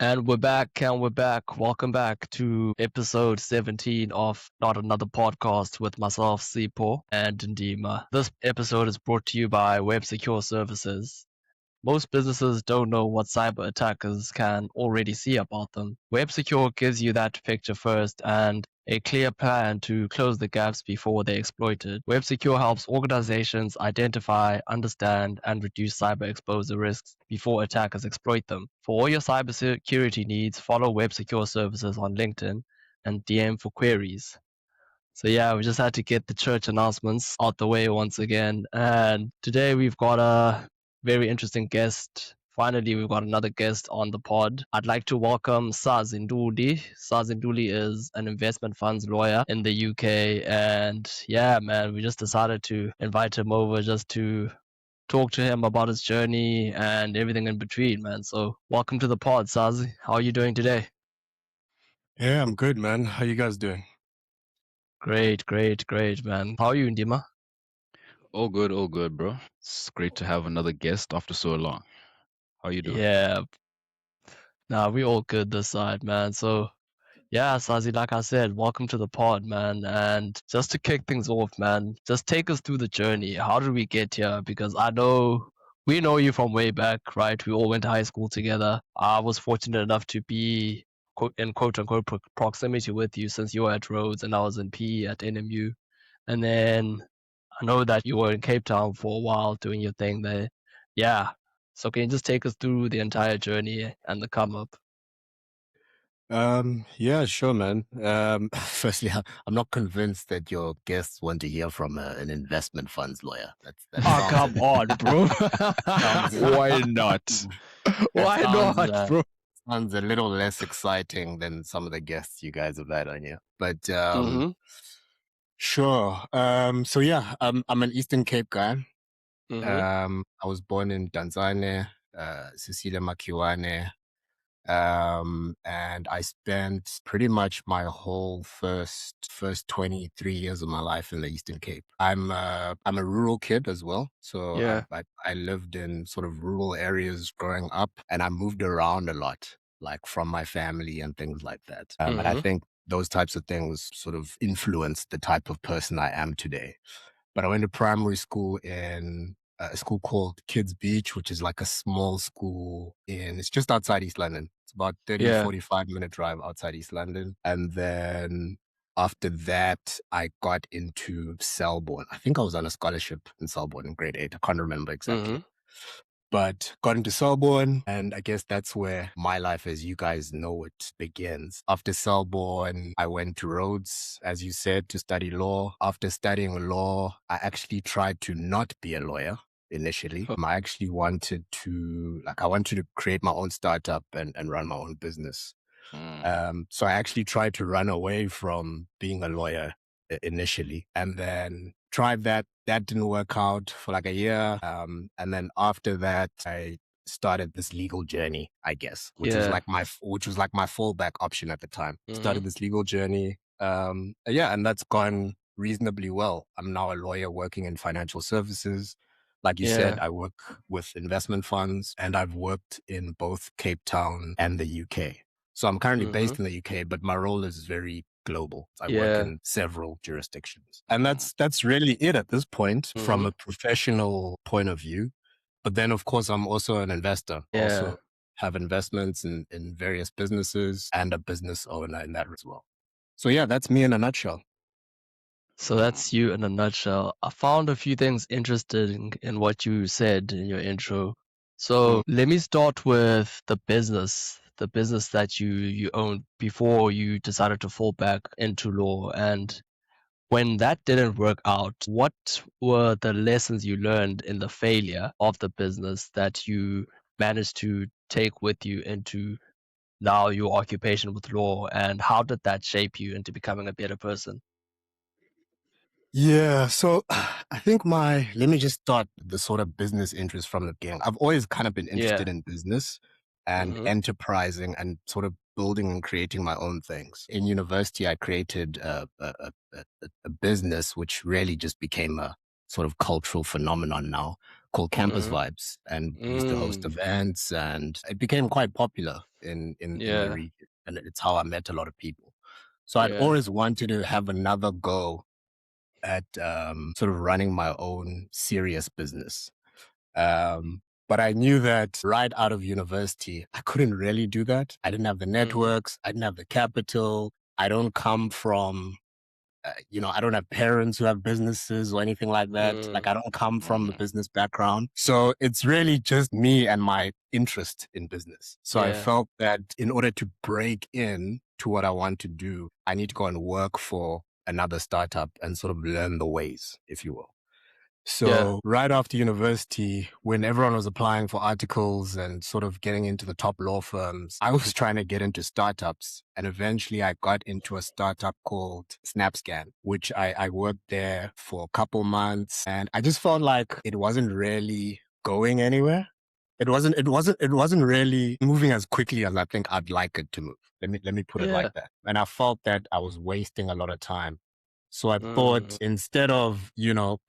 And we're back. Welcome back to episode 17 of Not Another Podcast with myself, Sipo, and Ndima. This episode is brought to you by Web Secure Services. Most businesses don't know what cyber attackers can already see about them. WebSecure gives you that picture first and a clear plan to close the gaps before they're exploited. WebSecure helps organizations identify, understand, and reduce cyber exposure risks before attackers exploit them. For all your cybersecurity needs, follow WebSecure Services on LinkedIn and DM for queries. So yeah, we just had to get the church announcements out the way once again. And today we've got a very interesting guest. Finally, we've got another guest on the pod. I'd like to welcome Sazi Ntuli. Sazi Ntuli is an investment funds lawyer in the UK. And yeah, man, we just decided to invite him over just to talk to him about his journey and everything in between, man. So welcome to the pod, Sazi. How are you doing today? Yeah, I'm good, man. How you guys doing? Great, man. How are you, Ndima? All good, bro. It's great to have another guest after so long. How you doing? Yeah, nah, we all good this side, man. So yeah, Sazi, like I said, welcome to the pod, man. And just to kick things off, man, just take us through the journey. How did we get here? Because I know we know you from way back, right? We all went to high school together. I was fortunate enough to be in quote unquote proximity with you since you were at Rhodes and I was in PE at NMU. And then I know that you were in Cape Town for a while doing your thing there. Yeah. So can you just take us through the entire journey and the come up? Yeah, sure, man. Firstly, I'm not convinced that your guests want to hear from an investment funds lawyer. That Oh, sounds come on, bro. Why not? Why sounds, not, bro? sounds a little less exciting than some of the guests you guys have had on here. But Mm-hmm. sure. So yeah, I'm an Eastern Cape guy. Mm-hmm. I was born in Tanzania, Cecilia Makiwane. And I spent pretty much my whole first 23 years of my life in the Eastern Cape. I'm a rural kid as well, so Yeah. I lived in sort of rural areas growing up, and I moved around a lot, like from my family and things like that. And I Mm-hmm. think those types of things sort of influenced the type of person I am today. But I went to primary school in a school called Kids Beach, which is like a small school it's just outside East London. It's about 30, Yeah. 45-minute drive outside East London. And then after that, I got into Selborne. I think I was on a scholarship in Selborne in grade 8. I can't remember exactly. Mm-hmm. But got into Selborne, and I guess that's where my life, as you guys know it, begins. After Selborne, I went to Rhodes, as you said, to study law. After studying law, I actually tried to not be a lawyer initially. I actually wanted to create my own startup and run my own business. So I actually tried to run away from being a lawyer initially, and then tried that. That didn't work out for like a year. And then after that, I started this legal journey, I guess, which was like my fallback option at the time. Started this legal journey. Yeah, and that's gone reasonably well. I'm now a lawyer working in financial services. Like you said, I work with investment funds, and I've worked in both Cape Town and the UK. So I'm currently based in the UK, but my role is very global. I work in several jurisdictions. And that's really it at this point from a professional point of view. But then, of course, I'm also an investor. Also have investments in various businesses and a business owner in that as well. So yeah, that's me in a nutshell. So that's you in a nutshell. I found a few things interesting in what you said in your intro. So let me start with the business that you owned before you decided to fall back into law. And when that didn't work out, what were the lessons you learned in the failure of the business that you managed to take with you into now your occupation with law? And how did that shape you into becoming a better person? Yeah, so I think let me just start the sort of business interest from the beginning. I've always kind of been interested in business and enterprising and sort of building and creating my own things. In university, I created a business which really just became a sort of cultural phenomenon now called Campus Mhm. Vibes, and we used to host Mm. events, and it became quite popular in the Yeah. region, and it's how I met a lot of people. So I'd Yeah. always wanted to have another go at sort of running my own serious business. But I knew that right out of university, I couldn't really do that. I didn't have the Mhm. networks. I didn't have the capital. I don't come from, I don't have parents who have businesses or anything like that. Like, I don't come from a Mm. business background. So it's really just me and my interest in business. So I Yeah. felt that in order to break in to what I want to do, I need to go and work for another startup and sort of learn the ways, if you will. Yeah. So right after university, when everyone was applying for articles and sort of getting into the top law firms, I was trying to get into startups. And eventually I got into a startup called SnapScan, which I worked there for a couple months. And I just felt like it wasn't really going anywhere. It wasn't really moving as quickly as I think I'd like it to move. Let me put it like Yeah. that. And I felt that I was wasting a lot of time. So I thought, Mm. instead of,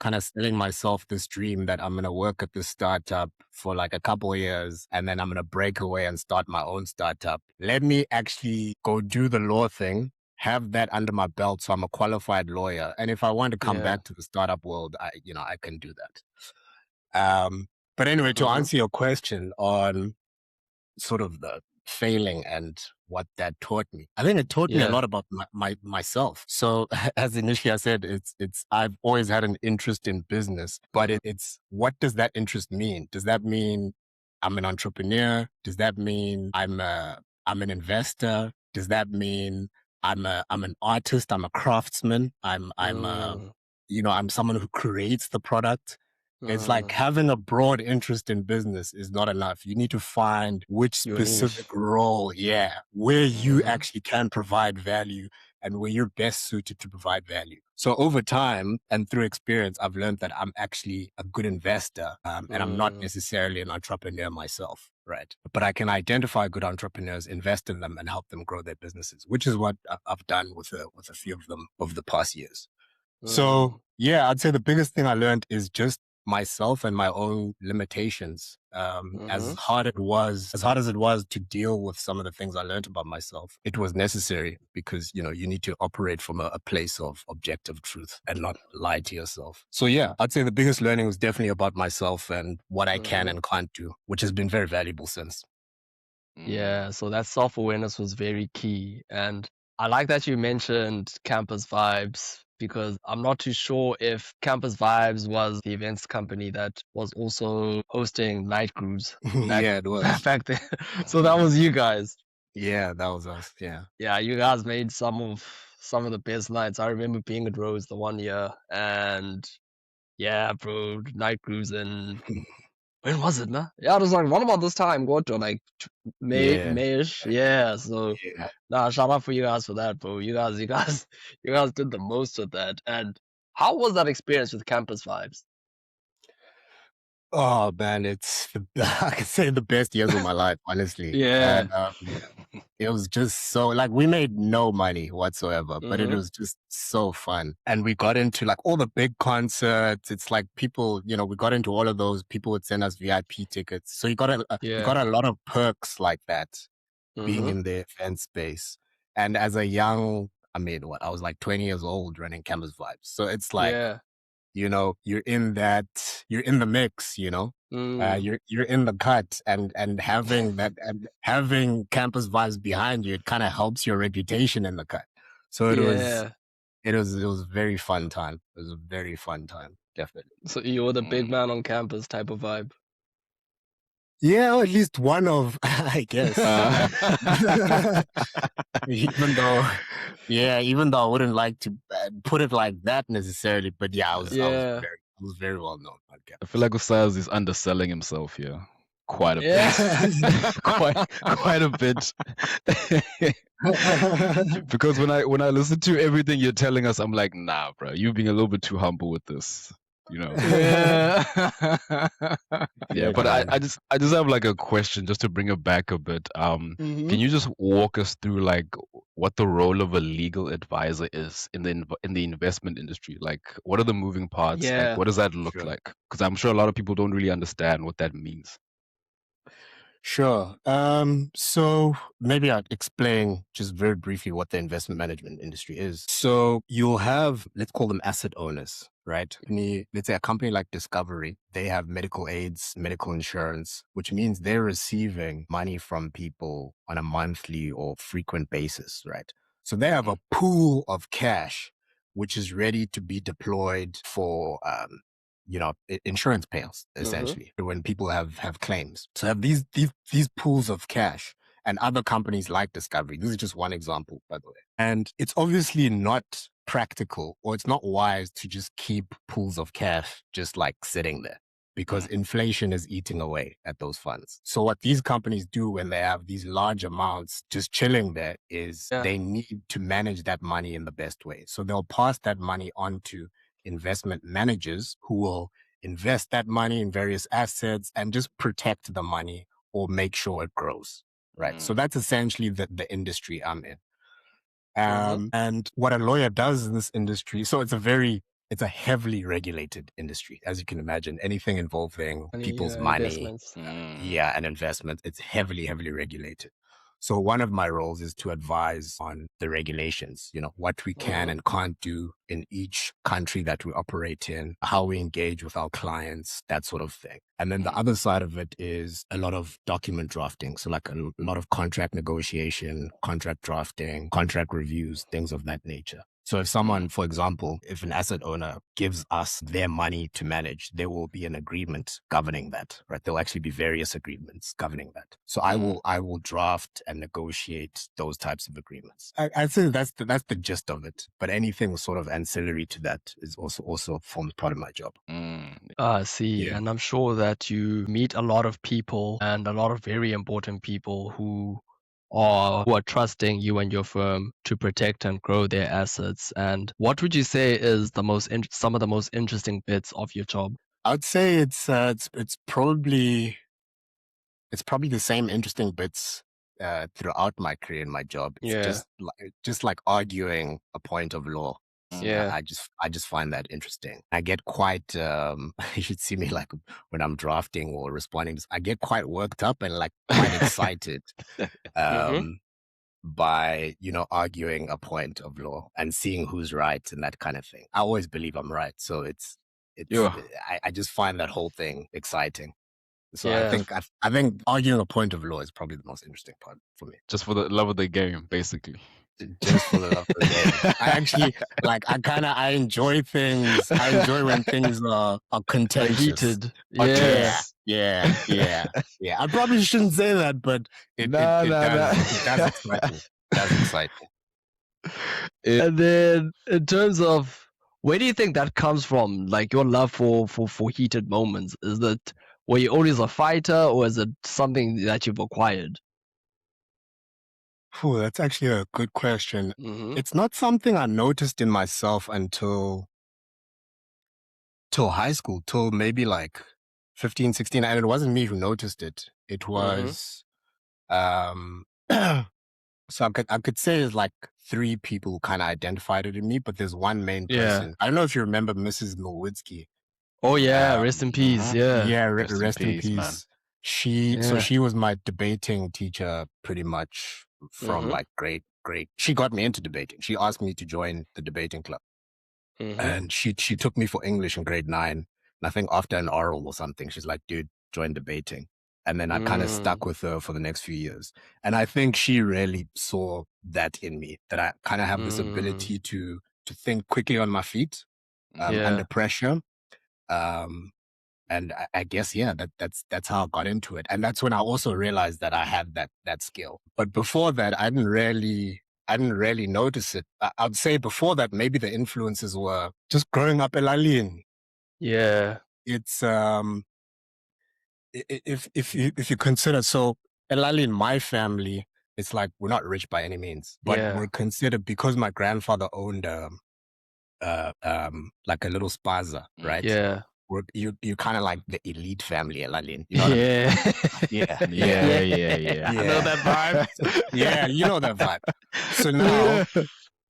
kind of selling myself this dream that I'm going to work at this startup for like a couple of years and then I'm going to break away and start my own startup, let me actually go do the law thing, have that under my belt. So I'm a qualified lawyer. And if I want to come Yeah. back to the startup world, I can do that. But anyway, to Mhm. answer your question on sort of the failing and what that taught me. I think it taught me a Yeah. lot about myself. So as initially I said, I've always had an interest in business, but it's what does that interest mean? Does that mean I'm an entrepreneur? Does that mean I'm an investor? Does that mean I'm an artist? I'm a craftsman. Mm. I'm someone who creates the product. It's like Mm. having a broad interest in business is not enough. You need to find which Your specific niche. role, where you Mhm. actually can provide value and where you're best suited to provide value. So over time and through experience, I've learned that I'm actually a good investor, and I'm not Mm. necessarily an entrepreneur myself, right? But I can identify good entrepreneurs, invest in them, and help them grow their businesses, which is what I've done with a few of them over the past years. Mm. So yeah, I'd say the biggest thing I learned is just myself and my own limitations. Mhm. As hard as it was to deal with some of the things I learned about myself, it was necessary because, you need to operate from a place of objective truth and not lie to yourself. So yeah, I'd say the biggest learning was definitely about myself and what I can Mhm. and can't do, which has been very valuable since. Mm. Yeah, so that self-awareness was very key. And I like that you mentioned Campus Vibes because I'm not too sure if Campus Vibes was the events company that was also hosting night cruise back Yeah, it was. back then. So that was you guys. Yeah, that was us. Yeah. Yeah, you guys made some of the best nights. I remember being at Rose the one year and yeah, bro, night cruise and when was it, man? Yeah, it was like one about this time, go to like Yeah. Mayish. Yeah, so Yeah. nah, shout out for you guys for that, bro. You guys did the most with that. And how was that experience with Campus Vibes? Oh man, it's I could say the best years of my life, honestly. Yeah. And it was just so like we made no money whatsoever, but it Mm-hmm. was just so fun. And we got into like all the big concerts. It's like people, we got into all of those. People would send us VIP tickets, so you Yeah. got a lot of perks like that being Mm-hmm. in the event space. And as a young, I mean, what I was like 20 years old running Campus Vibes, so it's like Yeah. you're in the mix, Mm. you're in the cut and having that and having Campus Vibes behind you, it kind of helps your reputation in the cut. So Yeah. it was a very fun time. It was a very fun time, definitely. So you were the big Mm. man on campus type of vibe. Yeah, or at least one of, I guess. Uh, Even though, yeah, even though I wouldn't like to put it like that necessarily, but yeah, Yeah. I was very well known on I feel campus. like Usaz is underselling himself here quite a bit. Yeah. Quite a bit. Because when I listen to everything you're telling us, I'm like, nah, bro, you're being a little bit too humble with this, you know. Yeah. Yeah, Yeah, but man. I just have like a question just to bring it back a bit. Mm-hmm. Can you just walk us through like what the role of a legal advisor is in the investment industry. Like, what are the moving parts? Like, Yeah. what does that look Sure. like? Because I'm sure a lot of people don't really understand what that means. Sure. So maybe I'd explain just very briefly what the investment management industry is. So you'll have, let's call them asset owners, right? Let's say a company like Discovery, they have medical aids, medical insurance, which means they're receiving money from people on a monthly or frequent basis, right? So they have a pool of cash which is ready to be deployed for insurance payouts, essentially, when people have claims. So have these pools of cash, and other companies like Discovery. This is just one example, by the way. And it's obviously not practical, or it's not wise to just keep pools of cash just like sitting there, because inflation is eating away at those funds. So what these companies do when they have these large amounts just chilling there is they need to manage that money in the best way. So they'll pass that money on to investment managers who will invest that money in various assets and just protect the money or make sure it grows, right? So that's essentially the industry I'm in. And what a lawyer does in this industry, so it's a heavily regulated industry, as you can imagine. Anything involving people's money, and investment, it's heavily regulated. So one of my roles is to advise on the regulations, what we can and can't do in each country that we operate in, how we engage with our clients, that sort of thing. And then the other side of it is a lot of document drafting. So like a lot of contract negotiation, contract drafting, contract reviews, things of that nature. So if someone, for example, if an asset owner gives us their money to manage, there will be an agreement governing that, right? There'll actually be various agreements governing that. So I will draft and negotiate those types of agreements. I'd say that's the gist of it. But anything sort of ancillary to that is also forms part of my job. I see. Yeah. And I'm sure that you meet a lot of people, and a lot of very important people who are trusting you and your firm to protect and grow their assets. And what would you say is some of the most interesting bits of your job? I'd say it's probably the same interesting bits throughout my career and my job. It's just like arguing a point of law. Yeah. I just find that interesting. I get quite you should see me like when I'm drafting or responding. I get quite worked up and like quite excited by arguing a point of law and seeing who's right and that kind of thing. I always believe I'm right, so I just find that whole thing exciting. So I think arguing a point of law is probably the most interesting part for me. Just for the love of the game, basically. Just for the love of the game. I actually I enjoy things. I enjoy when things are contentious. Heated. Yeah. I probably shouldn't say that, but it does excite me. That's exciting. And then in terms of, where do you think that comes from? Like your love for heated moments? Is that, were you always a fighter, or is it something that you've acquired? That's actually a good question. It's not something I noticed in myself until high school, till maybe like 15, 16. And it wasn't me who noticed it. It was, so I could say it's like 3 people who kind of identified it in me, but there's one main person. I don't know if you remember Mrs. Milwitsky. Oh yeah, rest in peace. Yeah. Rest in peace. Man. She was my debating teacher pretty much from like grade. She got me into debating. She asked me to join the debating club. And she took me for English in grade 9. And I think after an oral or something, she's like, dude, join debating. And then I kind of stuck with her for the next few years. And I think she really saw that in me, that I kind of have this ability to think quickly on my feet under pressure. And I guess, that's how I got into it. And that's when I also realized that I had that skill. But before that, I didn't really notice it. I'd say before that, maybe the influences were just growing up Elalini. Yeah. It's if you consider, so Elalini, my family, it's like we're not rich by any means, but we're considered, because my grandfather owned like a little spaza, right? Yeah. you kind of like the elite family, Lalin. You know what I mean? Yeah. Yeah, Yeah, yeah, yeah. I know that vibe. yeah. You know that vibe. So now, Yeah.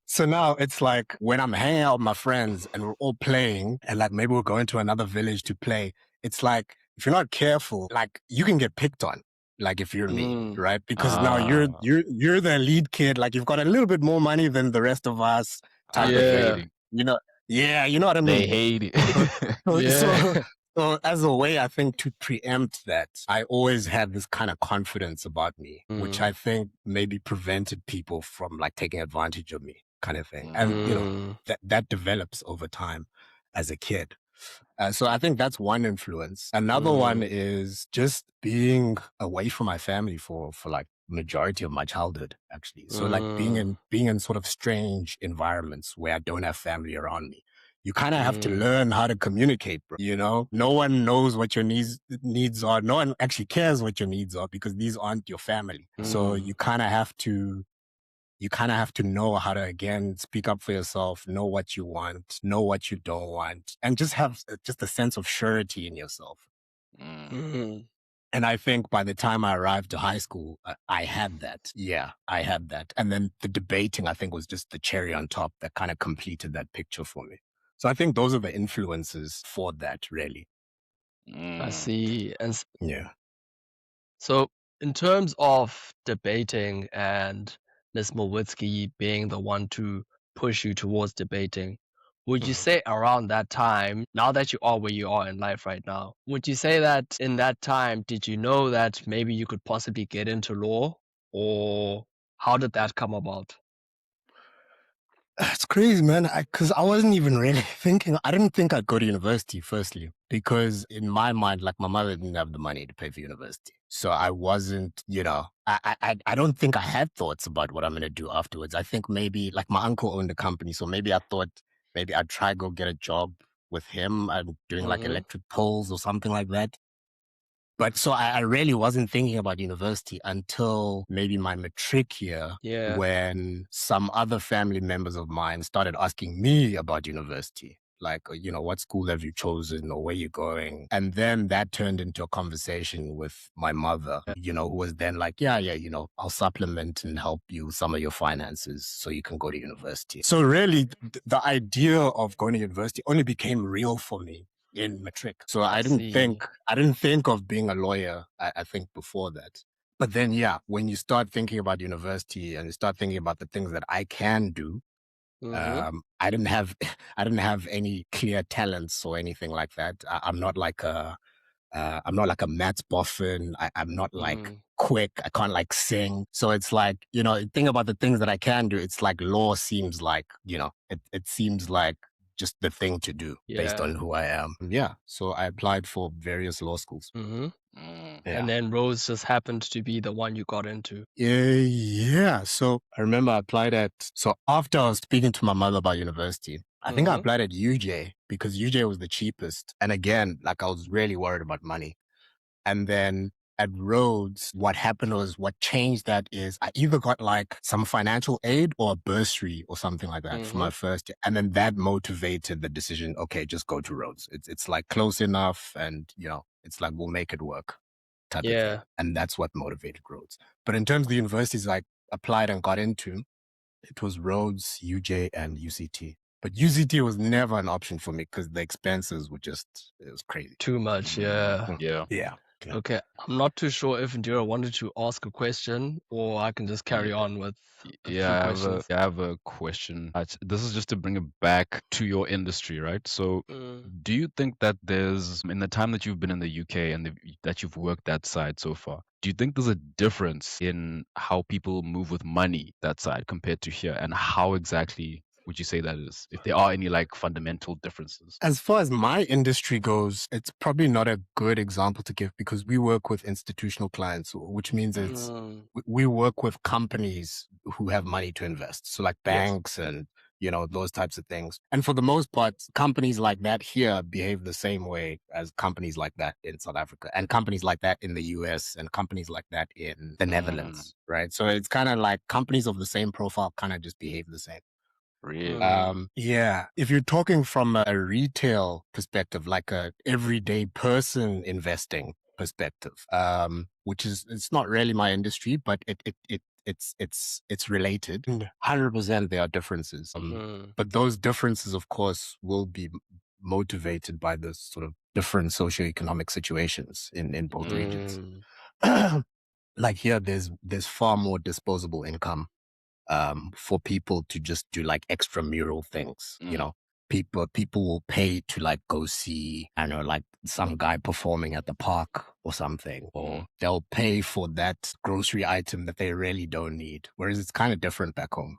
so now it's like when I'm hanging out with my friends and we're all playing, and like maybe we're going to another village to play. It's like if you're not careful, like you can get picked on. Like if you're me, right? Because now Ah, you're the lead kid. Like you've got a little bit more money than the rest of us, type of they thing. hate Yeah. it. You know? Yeah, you know what I They mean. hate it. So, so, so, Yeah. so as a way, I think to preempt that, I always had this kind of confidence about me, which I think maybe prevented people from like taking advantage of me, kind of thing. And you know, Mm. that develops over time as a kid. So I think that's one influence. Another one Mm. is just being away from my family for like majority of my childhood, actually. So like Mm. being in sort of strange environments where I don't have family around me. You kind of have to Mm. learn how to communicate, bro. You know, no one knows what your needs are. No one actually cares what your needs are because these aren't your family. So Mm. you kind of have to know how to again speak up for yourself, know what you want, know what you don't want, and just have just a sense of surety in yourself. Mm. Mm. And I think by the time I arrived to high school, I had that. Yeah, I had that. And then the debating, I think, was just the cherry on top that kind of completed that picture for me. So I think those are the influences for that, really. I Mm. see. And Yeah. so, in terms of debating and Ms. Mowitsky being the one to push you towards debating, would you Mhm. say around that time, now that you are where you are in life right now, would you say that in that time, did you know that maybe you could possibly get into law? Or how did that come about? It's crazy, man. Because I wasn't even really thinking. I didn't think I'd go to university, firstly, because in my mind, like my mother didn't have the money to pay for university. So I wasn't, you know, I don't think I had thoughts about what I'm going to do afterwards. I think maybe like my uncle owned a company. So maybe I thought maybe I'd try go get a job with him. I'm doing like Mm-hmm. electric poles or something like that. But so I really wasn't thinking about university until maybe my matric year Yeah. when some other family members of mine started asking me about university. Like, you know, what school have you chosen or where you going? And then that turned into a conversation with my mother, you know, who was then like, yeah, you know, I'll supplement and help you some of your finances so you can go to university. So really the idea of going to university only became real for me in matric. So I see. I didn't think of being a lawyer, I think before that. But then, yeah, when you start thinking about university and you start thinking about the things that I can do, Mm-hmm. I didn't have, I didn't have any clear talents or anything like that. I'm not like a maths boffin. I'm not like Mm. quick. I can't like sing. So it's like, you know, think about the things that I can do. It's like law seems like, you know, it seems like just the thing to do based Yeah. on who I am. Yeah. So I applied for various law schools. Mm-hmm. Mm. Yeah. And then Rose just happened to be the one you got into. Yeah. So I remember I applied so after I was speaking to my mother about university, I think I Mm-hmm. applied at UJ because UJ was the cheapest. And again, like I was really worried about money. And then at Rhodes, what happened was what changed that is I either got like some financial aid or a bursary or something like that for Mm-hmm. my first year. And then that motivated the decision, okay, just go to Rhodes. It's like close enough and, you know, it's like we'll make it work type of thing. Yeah. And that's what motivated Rhodes. But in terms of the universities I applied and got into, it was Rhodes, UJ, and UCT. But UCT was never an option for me because the expenses were just, it was crazy. Too much. Mm. Yeah. Yeah. Yeah. Yeah. Okay. I'm not too sure if Indira wanted to ask a question or I can just carry Yeah. on with a Yeah, few questions. I have a question. This is just to bring it back to your industry, right? So, Mm. do you think that there's, in the time that you've been in the UK and that you've worked that side so far, do you think there's a difference in how people move with money that side compared to here? And how exactly would you say that is? If there are any like fundamental differences? As far as my industry goes, it's probably not a good example to give because we work with institutional clients, which means Mm. we work with companies who have money to invest. So like Yes. banks and, you know, those types of things. And for the most part, companies like that here behave the same way as companies like that in South Africa and companies like that in the US and companies like that in the Mm. Netherlands, right? So it's kind of like companies of the same profile kind of just behave the same. Really? Yeah, if you're talking from a retail perspective, like a everyday person investing perspective, which is it's not really my industry, but it's related. 100% there are differences. But those differences, of course, will be motivated by the sort of different socioeconomic situations in both regions. Like here, there's far more disposable income for people to just do like extramural things. You know, people will pay to like go see, I don't know, like some guy performing at the park or something, or they'll pay for that grocery item that they really don't need. Whereas it's kind of different back home.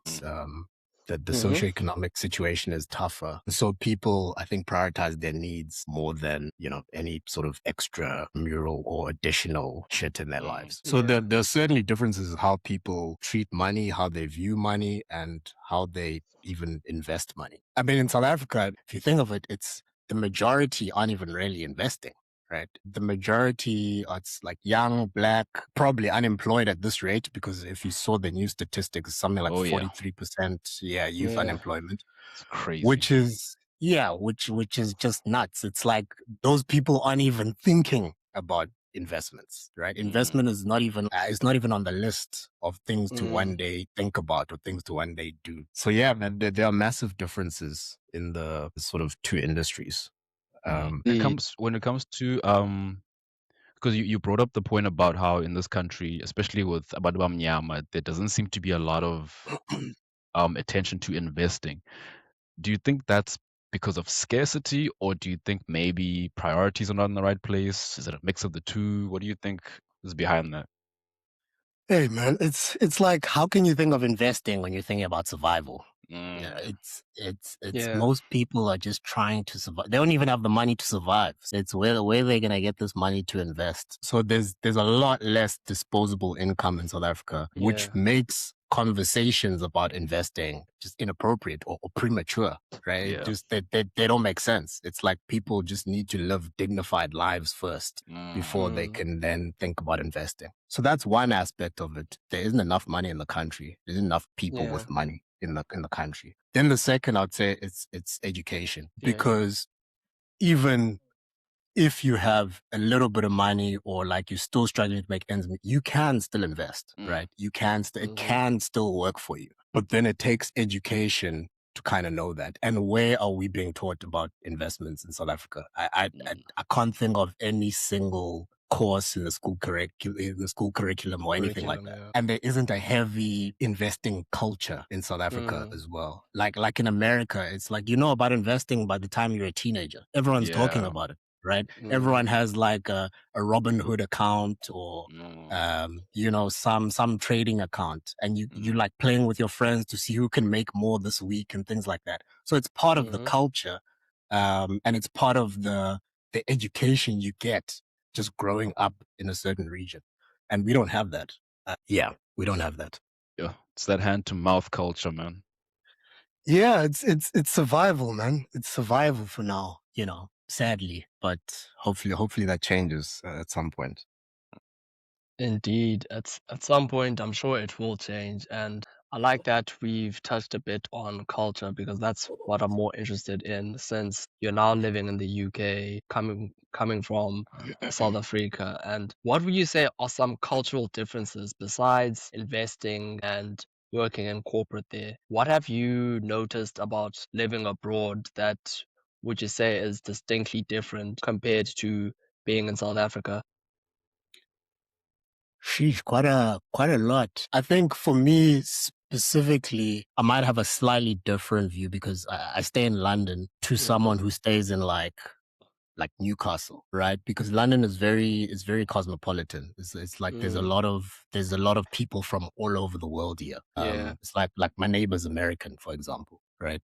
The socioeconomic situation is tougher. So people, I think, prioritize their needs more than, you know, any sort of extra mural or additional shit in their lives. So there's certainly differences in how people treat money, how they view money, and how they even invest money. I mean, in South Africa, if you think of it, it's the majority aren't even really investing. Right. The majority, it's like young, black, probably unemployed at this rate, because if you saw the new statistics, something like 43%, youth unemployment, It's crazy. which is just nuts. It's like those people aren't even thinking about investments, right? Investment is not even it's not even on the list of things to one day think about or things to one day do. So yeah, man, there are massive differences in the sort of two industries. When it comes to because you brought up the point about how in this country, especially with abantu bamnyama, there doesn't seem to be a lot of attention to investing. Do you think that's because of scarcity, or do you think maybe priorities are not in the right place? Is it a mix of the two? What do you think is behind that? Hey man, it's like, how can you think of investing when you're thinking about survival? Yeah, it's most people are just trying to survive. They don't even have the money to survive. So it's where they're gonna get this money to invest. So there's a lot less disposable income in South Africa, which makes conversations about investing just inappropriate or premature, right? Yeah. Just they don't make sense. It's like people just need to live dignified lives first before they can then think about investing. So that's one aspect of it. There isn't enough money in the country. There isn't enough people with money in the country. Then the second, I'd say it's education, because even if you have a little bit of money or like you're still struggling to make ends meet, you can still invest, right? You can it can still work for you. But then it takes education to kind of know that. And where are we being taught about investments in South Africa? I can't think of any single course in the school curriculum or anything like that. And there isn't a heavy investing culture in South Africa as well. Like in America, it's like, you know about investing by the time you're a teenager. Everyone's talking about it, right? Everyone has like a Robinhood account or you know, some trading account, and you like playing with your friends to see who can make more this week and things like that. So it's part of the culture, and it's part of the education you get just growing up in a certain region, and we don't have that. We don't have that. Yeah, it's that hand to mouth culture, man. Yeah, it's survival, man. It's survival for now, you know, sadly, but hopefully that changes at some point. Indeed, at some point, I'm sure it will change. And I like that we've touched a bit on culture because that's what I'm more interested in since you're now living in the UK, coming from South Africa. And what would you say are some cultural differences besides investing and working in corporate there? What have you noticed about living abroad that would you say is distinctly different compared to being in South Africa? Sheesh, quite a lot. I think for me specifically, I might have a slightly different view because I stay in London to someone who stays in like Newcastle, right? Because London is very cosmopolitan. It's like there's a lot of people from all over the world here. It's like my neighbor's American, for example, right?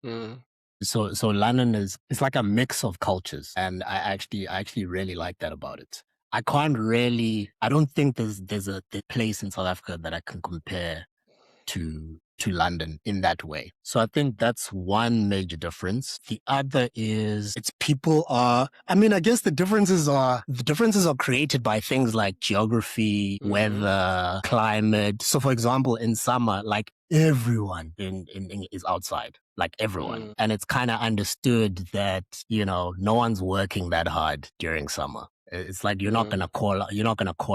So London it's like a mix of cultures, and I actually really like that about it. I don't think there's a place in South Africa that I can compare to to London in that way. So I think that's one major difference. The other is I guess the differences are created by things like geography, weather, climate. So for example, in summer, like everyone is outside, like everyone. And it's kind of understood that, no one's working that hard during summer. It's like you're not gonna call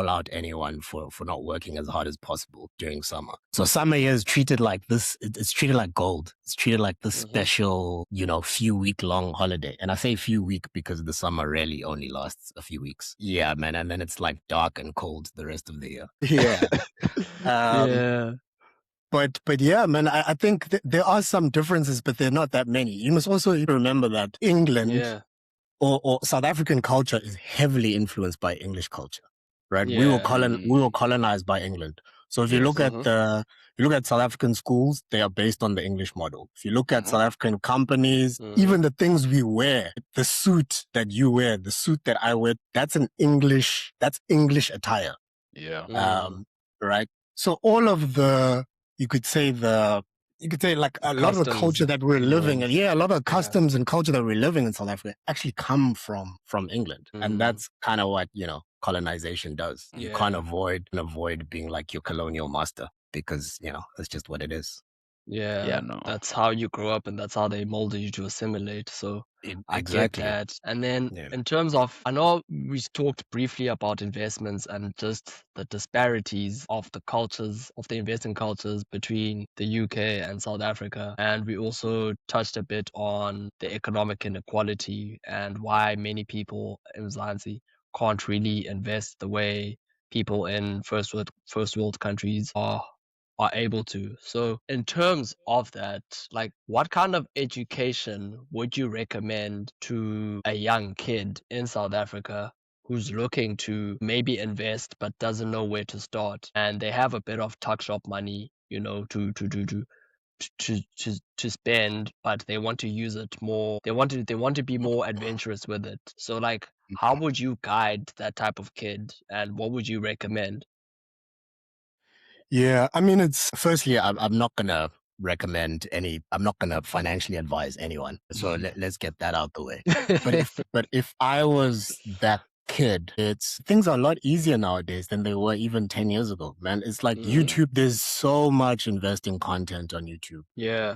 out anyone for not working as hard as possible during summer. So summer here is treated like this. It's treated like gold. It's treated like this special, few week long holiday. And I say few week because the summer really only lasts a few weeks. Yeah, man. And then it's like dark and cold the rest of the year. Yeah. Yeah. But yeah, man, I think there are some differences, but they're not that many. You must also remember that England Yeah. or South African culture is heavily influenced by English culture, right? We were Yeah. colonized by England. So if you Yes. look at South African schools, they are based on the English model. If you look at South African companies, even the things we wear, the suit that you wear, the suit that I wear, that's English attire. Yeah. Right? So all of you could say like a lot of the culture that we're living in, a lot of customs and culture that we're living in South Africa actually come from England. And that's kind of what, colonization does. You can't avoid being like your colonial master because, that's just what it is. Yeah, No. that's how you grow up and that's how they molded you to assimilate. So I get Exactly. that. And then Yeah. in terms of, I know we talked briefly about investments and just the disparities of the cultures, of the investing cultures between the UK and South Africa. And we also touched a bit on the economic inequality and why many people in Mzansi can't really invest the way people in first world countries are able to. So in terms of that, like what kind of education would you recommend to a young kid in South Africa who's looking to maybe invest but doesn't know where to start and they have a bit of tuck shop money, to spend, but they want to use it more. They want to be more adventurous with it. So like how would you guide that type of kid and what would you recommend? Yeah, I mean, firstly, I'm not gonna I'm not gonna financially advise anyone. So let's get that out the way. But if I was that kid, things are a lot easier nowadays than they were even 10 years ago, man. It's like YouTube, there's so much investing content on YouTube. Yeah.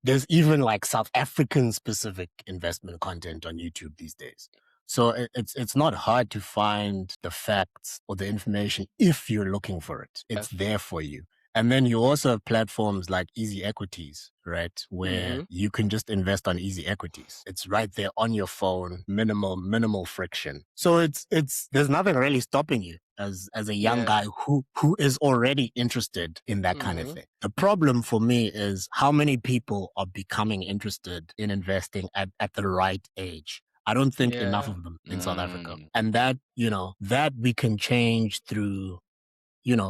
There's even like South African specific investment content on YouTube these days. So it's not hard to find the facts or the information if you're looking for it. It's there for you. And then you also have platforms like Easy Equities, right? Where you can just invest on Easy Equities. It's right there on your phone, minimal friction. So there's nothing really stopping you as a young guy who is already interested in that kind of thing. The problem for me is how many people are becoming interested in investing at the right age. I don't think enough of them in South Africa. And that we can change through,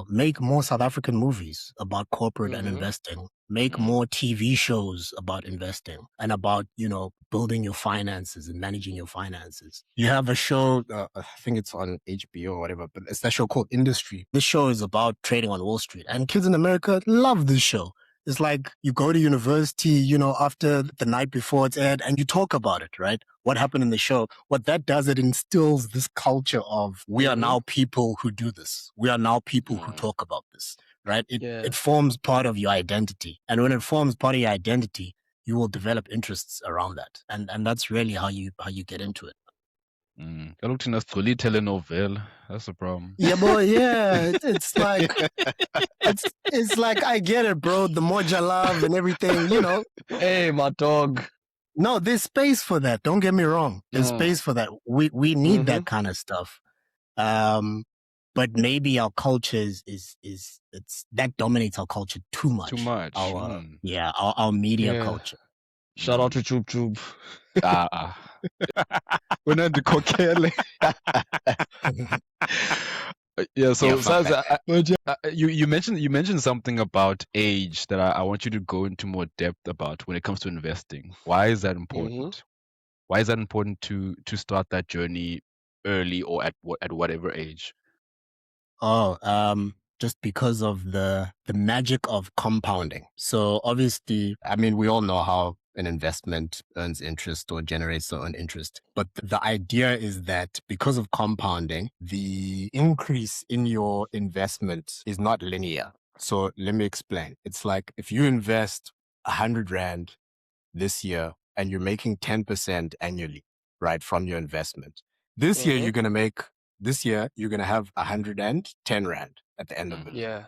make more South African movies about corporate and investing, make more TV shows about investing and about, building your finances and managing your finances. You have a show, I think it's on HBO or whatever, but it's that show called Industry. This show is about trading on Wall Street and kids in America love this show. It's like you go to university, after the night before it's aired and you talk about it, right? What happened in the show. What that does, it instills this culture of we are now people who do this. We are now people who talk about this, right? It forms part of your identity. And when it forms part of your identity, you will develop interests around that. And that's really how you get into it. I looked in a Ntuli telenovela. That's the problem. Yeah, boy, yeah. It's like it's like I get it, bro. The Moja love and everything, Hey, my dog. No, there's space for that. Don't get me wrong. There's space for that. We need that kind of stuff. But maybe our culture is that dominates our culture too much. Too much. Our media culture. Shout out to Choop Choop. Unandikhokhele. Yeah, so Sazi, you mentioned something about age that I want you to go into more depth about when it comes to investing. Why is that important? Why is that important to start that journey early or at whatever age? just because of the magic of compounding. So obviously, I mean, we all know how an investment earns interest or generates their own interest. But the idea is that because of compounding, the increase in your investment is not linear. So let me explain. It's like if you invest 100 Rand this year and you're making 10% annually, right, from your investment. This year, you're going to have 110 Rand at the end of it. Yeah.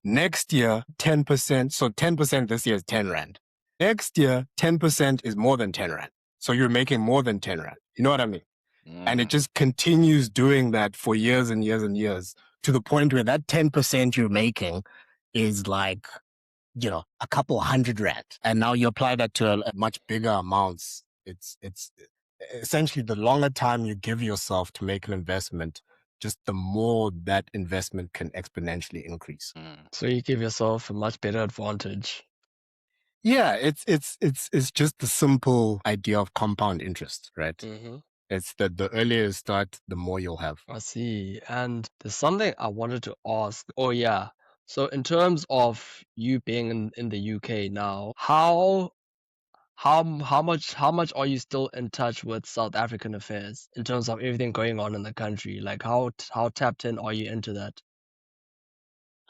Next year, 10%. So 10% this year is 10 Rand. Next year, 10% is more than 10 Rand. So you're making more than 10 Rand. You know what I mean? And it just continues doing that for years and years and years to the point where that 10% you're making is like, a couple 100 Rand. And now you apply that to a much bigger amounts. It's essentially the longer time you give yourself to make an investment, just the more that investment can exponentially increase. So you give yourself a much better advantage. Yeah, it's just the simple idea of compound interest, right? Mm-hmm. It's that the earlier you start, the more you'll have. I see. And there's something I wanted to ask. Oh yeah. So in terms of you being in the UK now, how much are you still in touch with South African affairs in terms of everything going on in the country? Like how tapped in are you into that?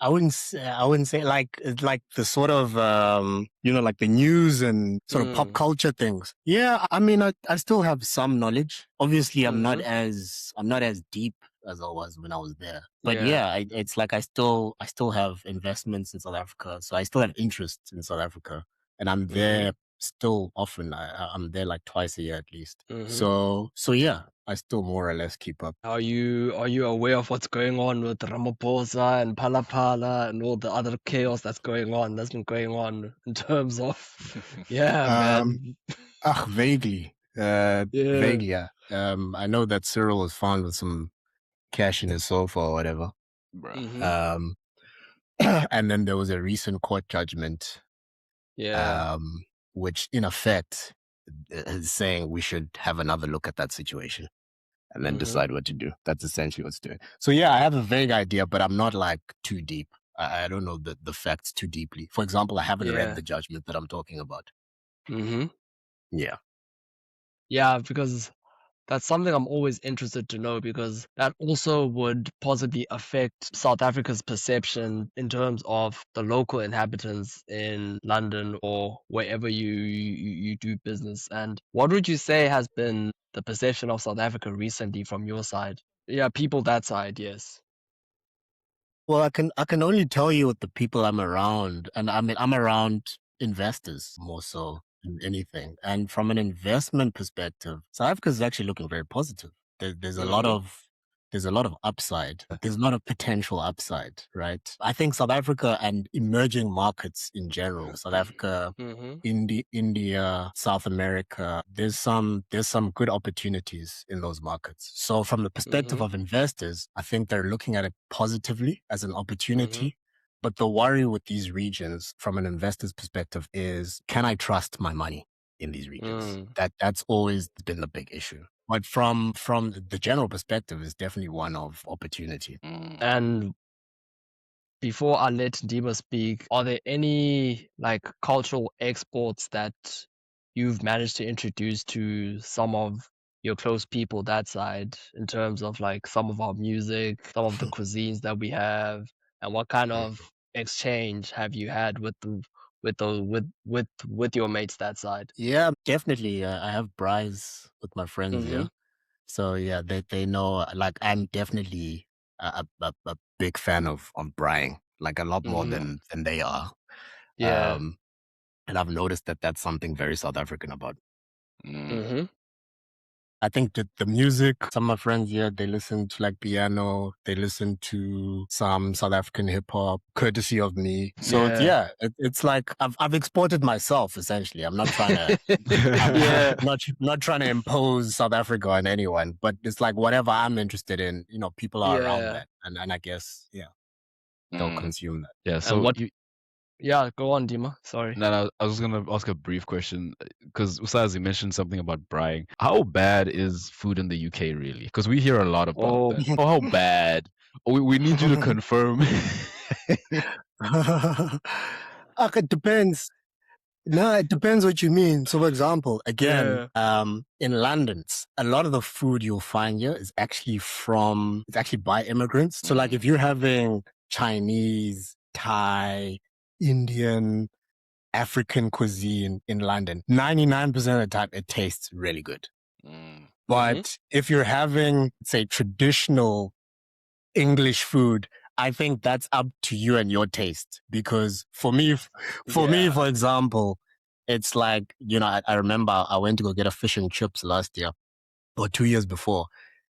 I wouldn't say like it's like the sort of like the news and sort of pop culture things. Yeah, I mean I still have some knowledge. Obviously I'm not as deep as I was when I was there. But it's like I still have investments in South Africa. So I still have interests in South Africa. And I'm there still often. I'm there like twice a year at least. So yeah, I still more or less keep up. Are you aware of what's going on with Ramaphosa and Palapala and all the other chaos that's been going on in terms of man. Vaguely. Vaguely, yeah. I know that Cyril was found with some cash in his sofa or whatever. And then there was a recent court judgment, which in effect is saying we should have another look at that situation and then decide what to do. That's essentially what's doing. So yeah, I have a vague idea, but I'm not like too deep. I don't know the facts too deeply. For example, I haven't read the judgment that I'm talking about. Yeah. Yeah, because that's something I'm always interested to know, because that also would possibly affect South Africa's perception in terms of the local inhabitants in London or wherever you do business. And what would you say has been the perception of South Africa recently from your side? Yeah, people that side, yes. Well, I can only tell you with the people I'm around, and I mean I'm around investors more so than anything. And from an investment perspective, South Africa is actually looking very positive. There's a lot of upside. There's a lot of potential upside, right? I think South Africa and emerging markets in general, South Africa, India, South America, there's some good opportunities in those markets. So from the perspective of investors, I think they're looking at it positively as an opportunity. But the worry with these regions from an investor's perspective is, can I trust my money in these regions? That's always been the big issue. But from the general perspective, it's definitely one of opportunity. And before I let Dima speak, are there any like cultural exports that you've managed to introduce to some of your close people that side, in terms of like some of our music, some of the cuisines that we have, and what kind of exchange have you had with your mates that side? Yeah, definitely. I have braais with my friends here. So yeah, they know, like I'm definitely a big fan of braaiing, like a lot more than they are. Yeah. And I've noticed that that's something very South African about. I think that the music, some of my friends here, they listen to like piano, they listen to some South African hip hop, courtesy of me. So it's like I've exported myself essentially. I'm not trying to, not trying to impose South Africa on anyone, but it's like whatever I'm interested in, people are around that, and I guess they'll consume that. Yeah. So Yeah, go on, Dima. Sorry. No, I was gonna ask a brief question because Sazi mentioned something about braaiing. How bad is food in the UK really? Because we hear a lot about that. Oh, how bad? We need you to confirm. It depends. No, it depends what you mean. So, for example, again, in London, a lot of the food you'll find here is actually by immigrants. So, like, if you're having Chinese, Thai, Indian, African cuisine in London, 99% of the time it tastes really good. But if you're having, say, traditional English food, I think that's up to you and your taste. Because for me, for example, it's like, I remember I went to go get a fish and chips last year or 2 years before,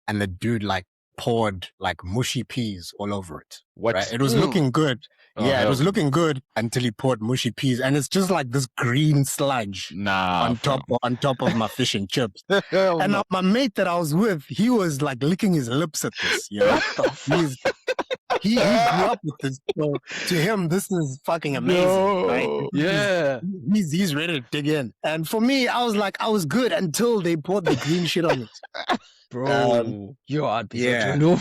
and the dude like poured like mushy peas all over it. What? Right? It was looking good. It was looking good until he poured mushy peas, and it's just like this green sludge on top of my fish and chips. And my mate that I was with, he was like licking his lips at this. He grew up with this. So to him, this is fucking amazing, right? Yeah. He's ready to dig in. And for me, I was like, I was good until they poured the green shit on it. Bro, I'd be yeah. such a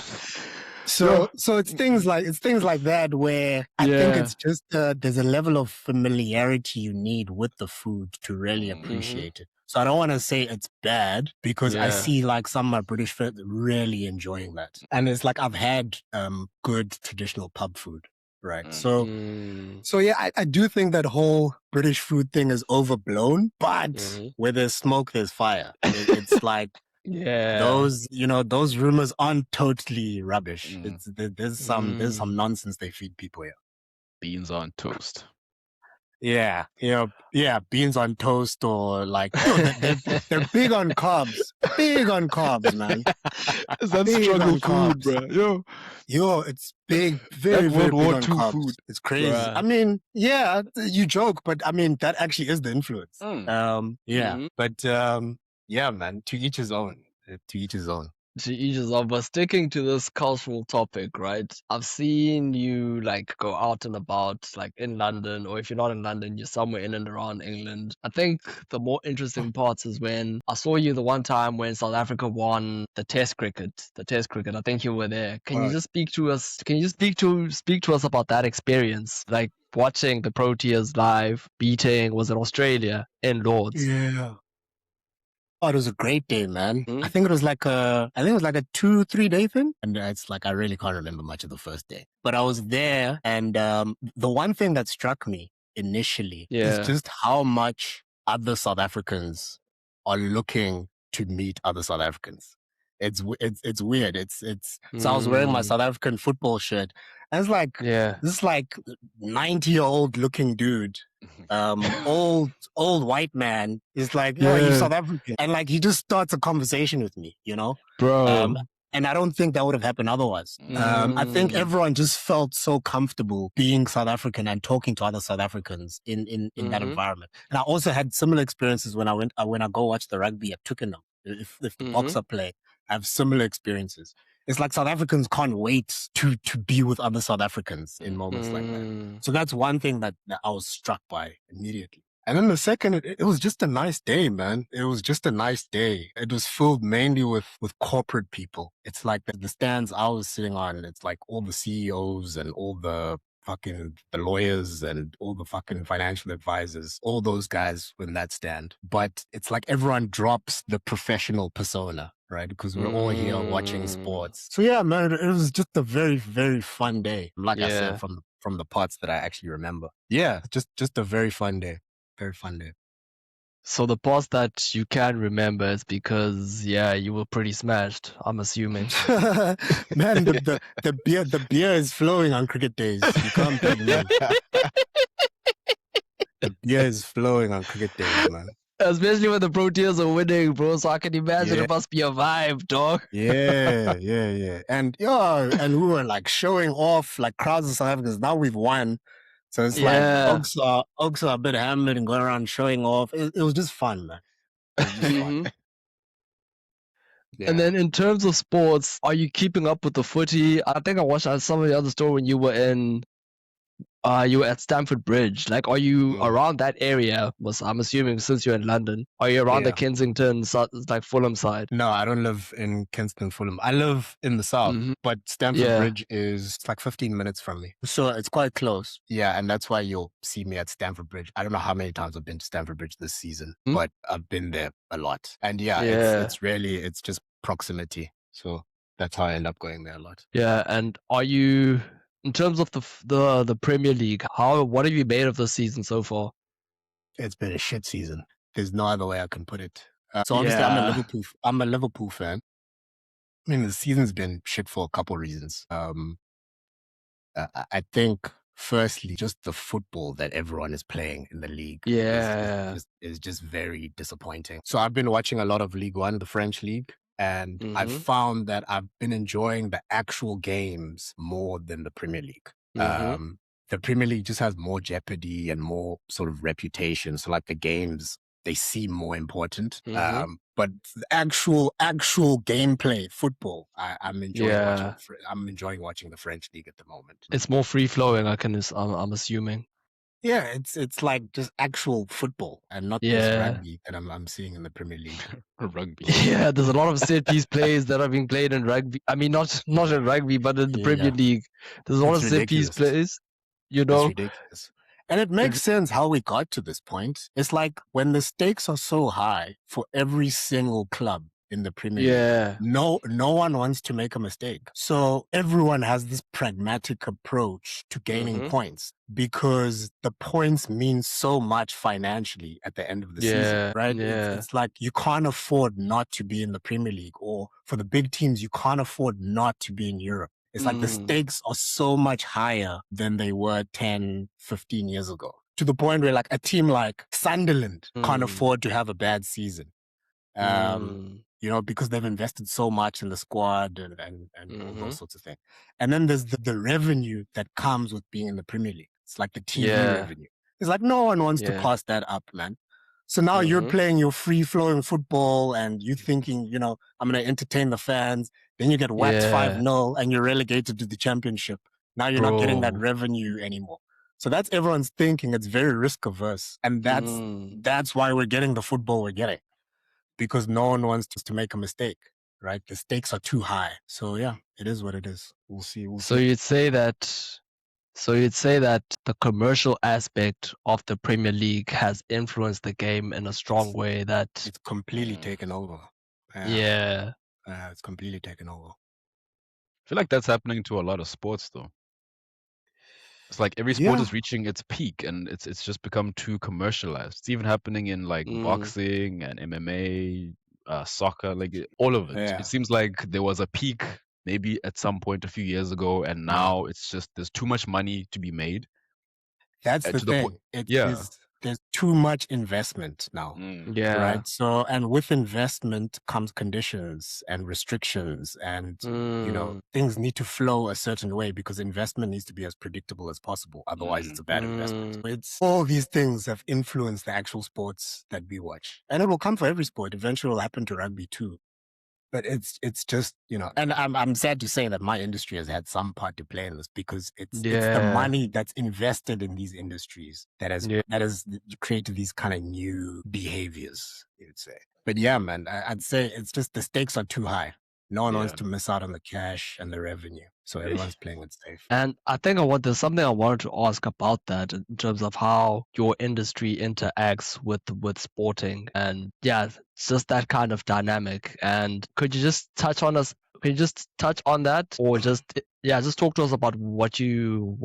So it's things like that where I think it's just there's a level of familiarity you need with the food to really appreciate it. So I don't want to say it's bad because I see like some of my British friends really enjoying that, and it's like I've had good traditional pub food, right? So yeah, I do think that whole British food thing is overblown, but where there's smoke, there's fire. It's like. Yeah. Those rumors aren't totally rubbish. There's some nonsense they feed people here. Beans on toast. Yeah, beans on toast, or like they're big on carbs. Big on carbs, man. Is that struggle food, bro? Yo, it's big, very, very big on carbs. Food. It's crazy. Bruh. I mean, yeah, you joke, but I mean that actually is the influence. But yeah, man, to each his own. To each his own. To each his own. But sticking to this cultural topic, right? I've seen you like go out and about, like in London, or if you're not in London, you're somewhere in and around England. I think the more interesting parts is when I saw you the one time when South Africa won the Test cricket. I think you were there. Can you just speak to us? Can you just speak to us about that experience? Like watching the Proteas live beating, was it Australia in Lords? Yeah. Oh, it was a great day, man. I think it was like a 2-3 day thing. And it's like, I really can't remember much of the first day, but I was there. And the one thing that struck me initially is just how much other South Africans are looking to meet other South Africans. It's weird. So I was wearing my South African football shirt. And it's like, this like 90-year-old looking dude, old white man is like, oh, you're South African. And like, he just starts a conversation with me, Bro. And I don't think that would have happened otherwise. I think everyone just felt so comfortable being South African and talking to other South Africans in that environment. And I also had similar experiences when I go watch the rugby at Twickenham. If the Boxer play, I have similar experiences. It's like South Africans can't wait to be with other South Africans in moments like that. So that's one thing that I was struck by immediately. And then the second, it was just a nice day, man. It was just a nice day. It was filled mainly with corporate people. It's like the stands I was sitting on, it's like all the CEOs and all the lawyers and all the fucking financial advisors, all those guys in that stand. But it's like everyone drops the professional persona, right? Because we're all here watching sports. So yeah, man, it was just a very, very fun day. Like I said, from the parts that I actually remember. Yeah, just a very fun day. Very fun day. So the parts that you can remember is because you were pretty smashed, I'm assuming. Man, the beer is flowing on cricket days. You can't blame me. The beer is flowing on cricket days, man. Especially when the Proteas are winning, bro. So I can imagine it must be a vibe, dog. Yeah. And we were like showing off, like crowds of South Africans. Now we've won. So it's like Oaks are a bit hammered and going around showing off. It was just fun, man. It was just fun. And then in terms of sports, are you keeping up with the footy? I think I watched some of the other story when you were in You were at Stamford Bridge. Like, are you Mm, around that area? I'm assuming since you're in London, are you around the yeah. Kensington, like Fulham side? No, I don't live in Kingston, Fulham. I live in the south, Mm-hmm. but Stamford Yeah, Bridge is like 15 minutes from me. So it's quite close. Yeah, and that's why you'll see me at Stamford Bridge. I don't know how many times I've been to Stamford Bridge this season, Hmm? but I've been there a lot. And yeah, Yeah, it's just proximity. So that's how I end up going there a lot. yeah. And are you, in terms of the Premier League, what have you made of the season so far? It's been a shit season. There's no other way I can put it. So obviously Yeah, I'm a Liverpool fan. I mean, the season's been shit for a couple reasons. I think firstly, just the football that everyone is playing in the league yeah. is just very disappointing. So I've been watching a lot of League One, the French league, and I've Mm-hmm. found that I've been enjoying the actual games more than the Premier League. Mm-hmm. The Premier League just has more jeopardy and more sort of reputation. So like the games, they seem more important. Mm-hmm. But the actual gameplay, football, I'm enjoying watching. Yeah. I'm enjoying watching the French league at the moment. It's more free flowing. I'm assuming. Yeah, it's like just actual football and not this Yeah. rugby that I'm seeing in the Premier League. Rugby. Yeah, there's a lot of set piece plays that are being played in rugby. I mean, not in rugby, but in the Premier Yeah, League. There's a lot it's of set piece ridiculous. plays. You It's know. ridiculous. And it If, makes sense how we got to this point. It's like when the stakes are so high for every single club in the Premier League, yeah. no one wants to make a mistake. So everyone has this pragmatic approach to gaining Mm-hmm. points because the points mean so much financially at the end of the season, Yeah. right? Yeah. It's like you can't afford not to be in the Premier League, or for the big teams, you can't afford not to be in Europe. It's like the Mm. stakes are so much higher than they were 10, 15 years ago, to the point where like a team like Sunderland can't Mm. afford to have a bad season. Mm. Because they've invested so much in the squad and all Mm-hmm. those sorts of things. And then there's the revenue that comes with being in the Premier League. It's like the TV Yeah. revenue. It's like no one wants to Yeah. pass that up, man. So now you're Mm-hmm. playing your free flowing football and you thinking, I'm going to entertain the fans. Then you get whacked Yeah. 5-0 and you're relegated to the championship. Now you're not getting that Bro. revenue anymore. So that's everyone's thinking. It's very risk averse. And Mm. that's why we're getting the football we're getting, because no one wants to make a mistake, right? The stakes are too high. So yeah, it is what it is. We'll see. We'll So see. you'd say that. So you'd say that the commercial aspect of the Premier League has influenced the game in a strong way. That It's completely taken over. Yeah, yeah. it's completely taken over. I feel like that's happening to a lot of sports though. It's like every sport Yeah, is reaching its peak and it's just become too commercialized. It's even happening in like Mm. boxing and MMA, soccer, all of it. yeah. It seems like there was a peak maybe at some point a few years ago, and Yeah. now it's just there's too much money to be made That's the to the point. thing. It Yeah. is There's too much investment now. Mm. Yeah. Right. So, and with investment comes conditions and restrictions, and Mm. things need to flow a certain way because investment needs to be as predictable as possible. Otherwise, it's a bad investment. Mm. It's all these things have influenced the actual sports that we watch, and it will come for every sport. Eventually, it will happen to rugby too. But it's just, and I'm sad to say that my industry has had some part to play in this, because it's the Yeah. money that's invested in these industries that Yeah. has created these kind of new behaviors, you'd say. But yeah, man, I'd say it's just the stakes are too high. No one wants Yeah. to miss out on the cash and the revenue, so everyone's playing it safe. And I think there's something I wanted to ask about that in terms of how your industry interacts with sporting, and yeah, it's just that kind of dynamic. And could you just touch on that, or just talk to us about what you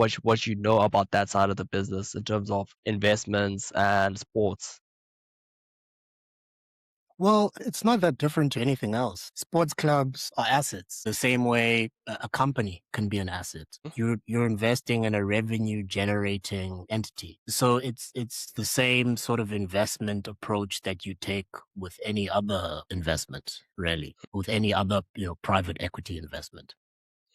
know about that side of the business in terms of investments and sports? Well, it's not that different to anything else. Sports clubs are assets, the same way a company can be an asset. You're investing in a revenue generating entity. So it's the same sort of investment approach that you take with any other investment, really, with any other private equity investment.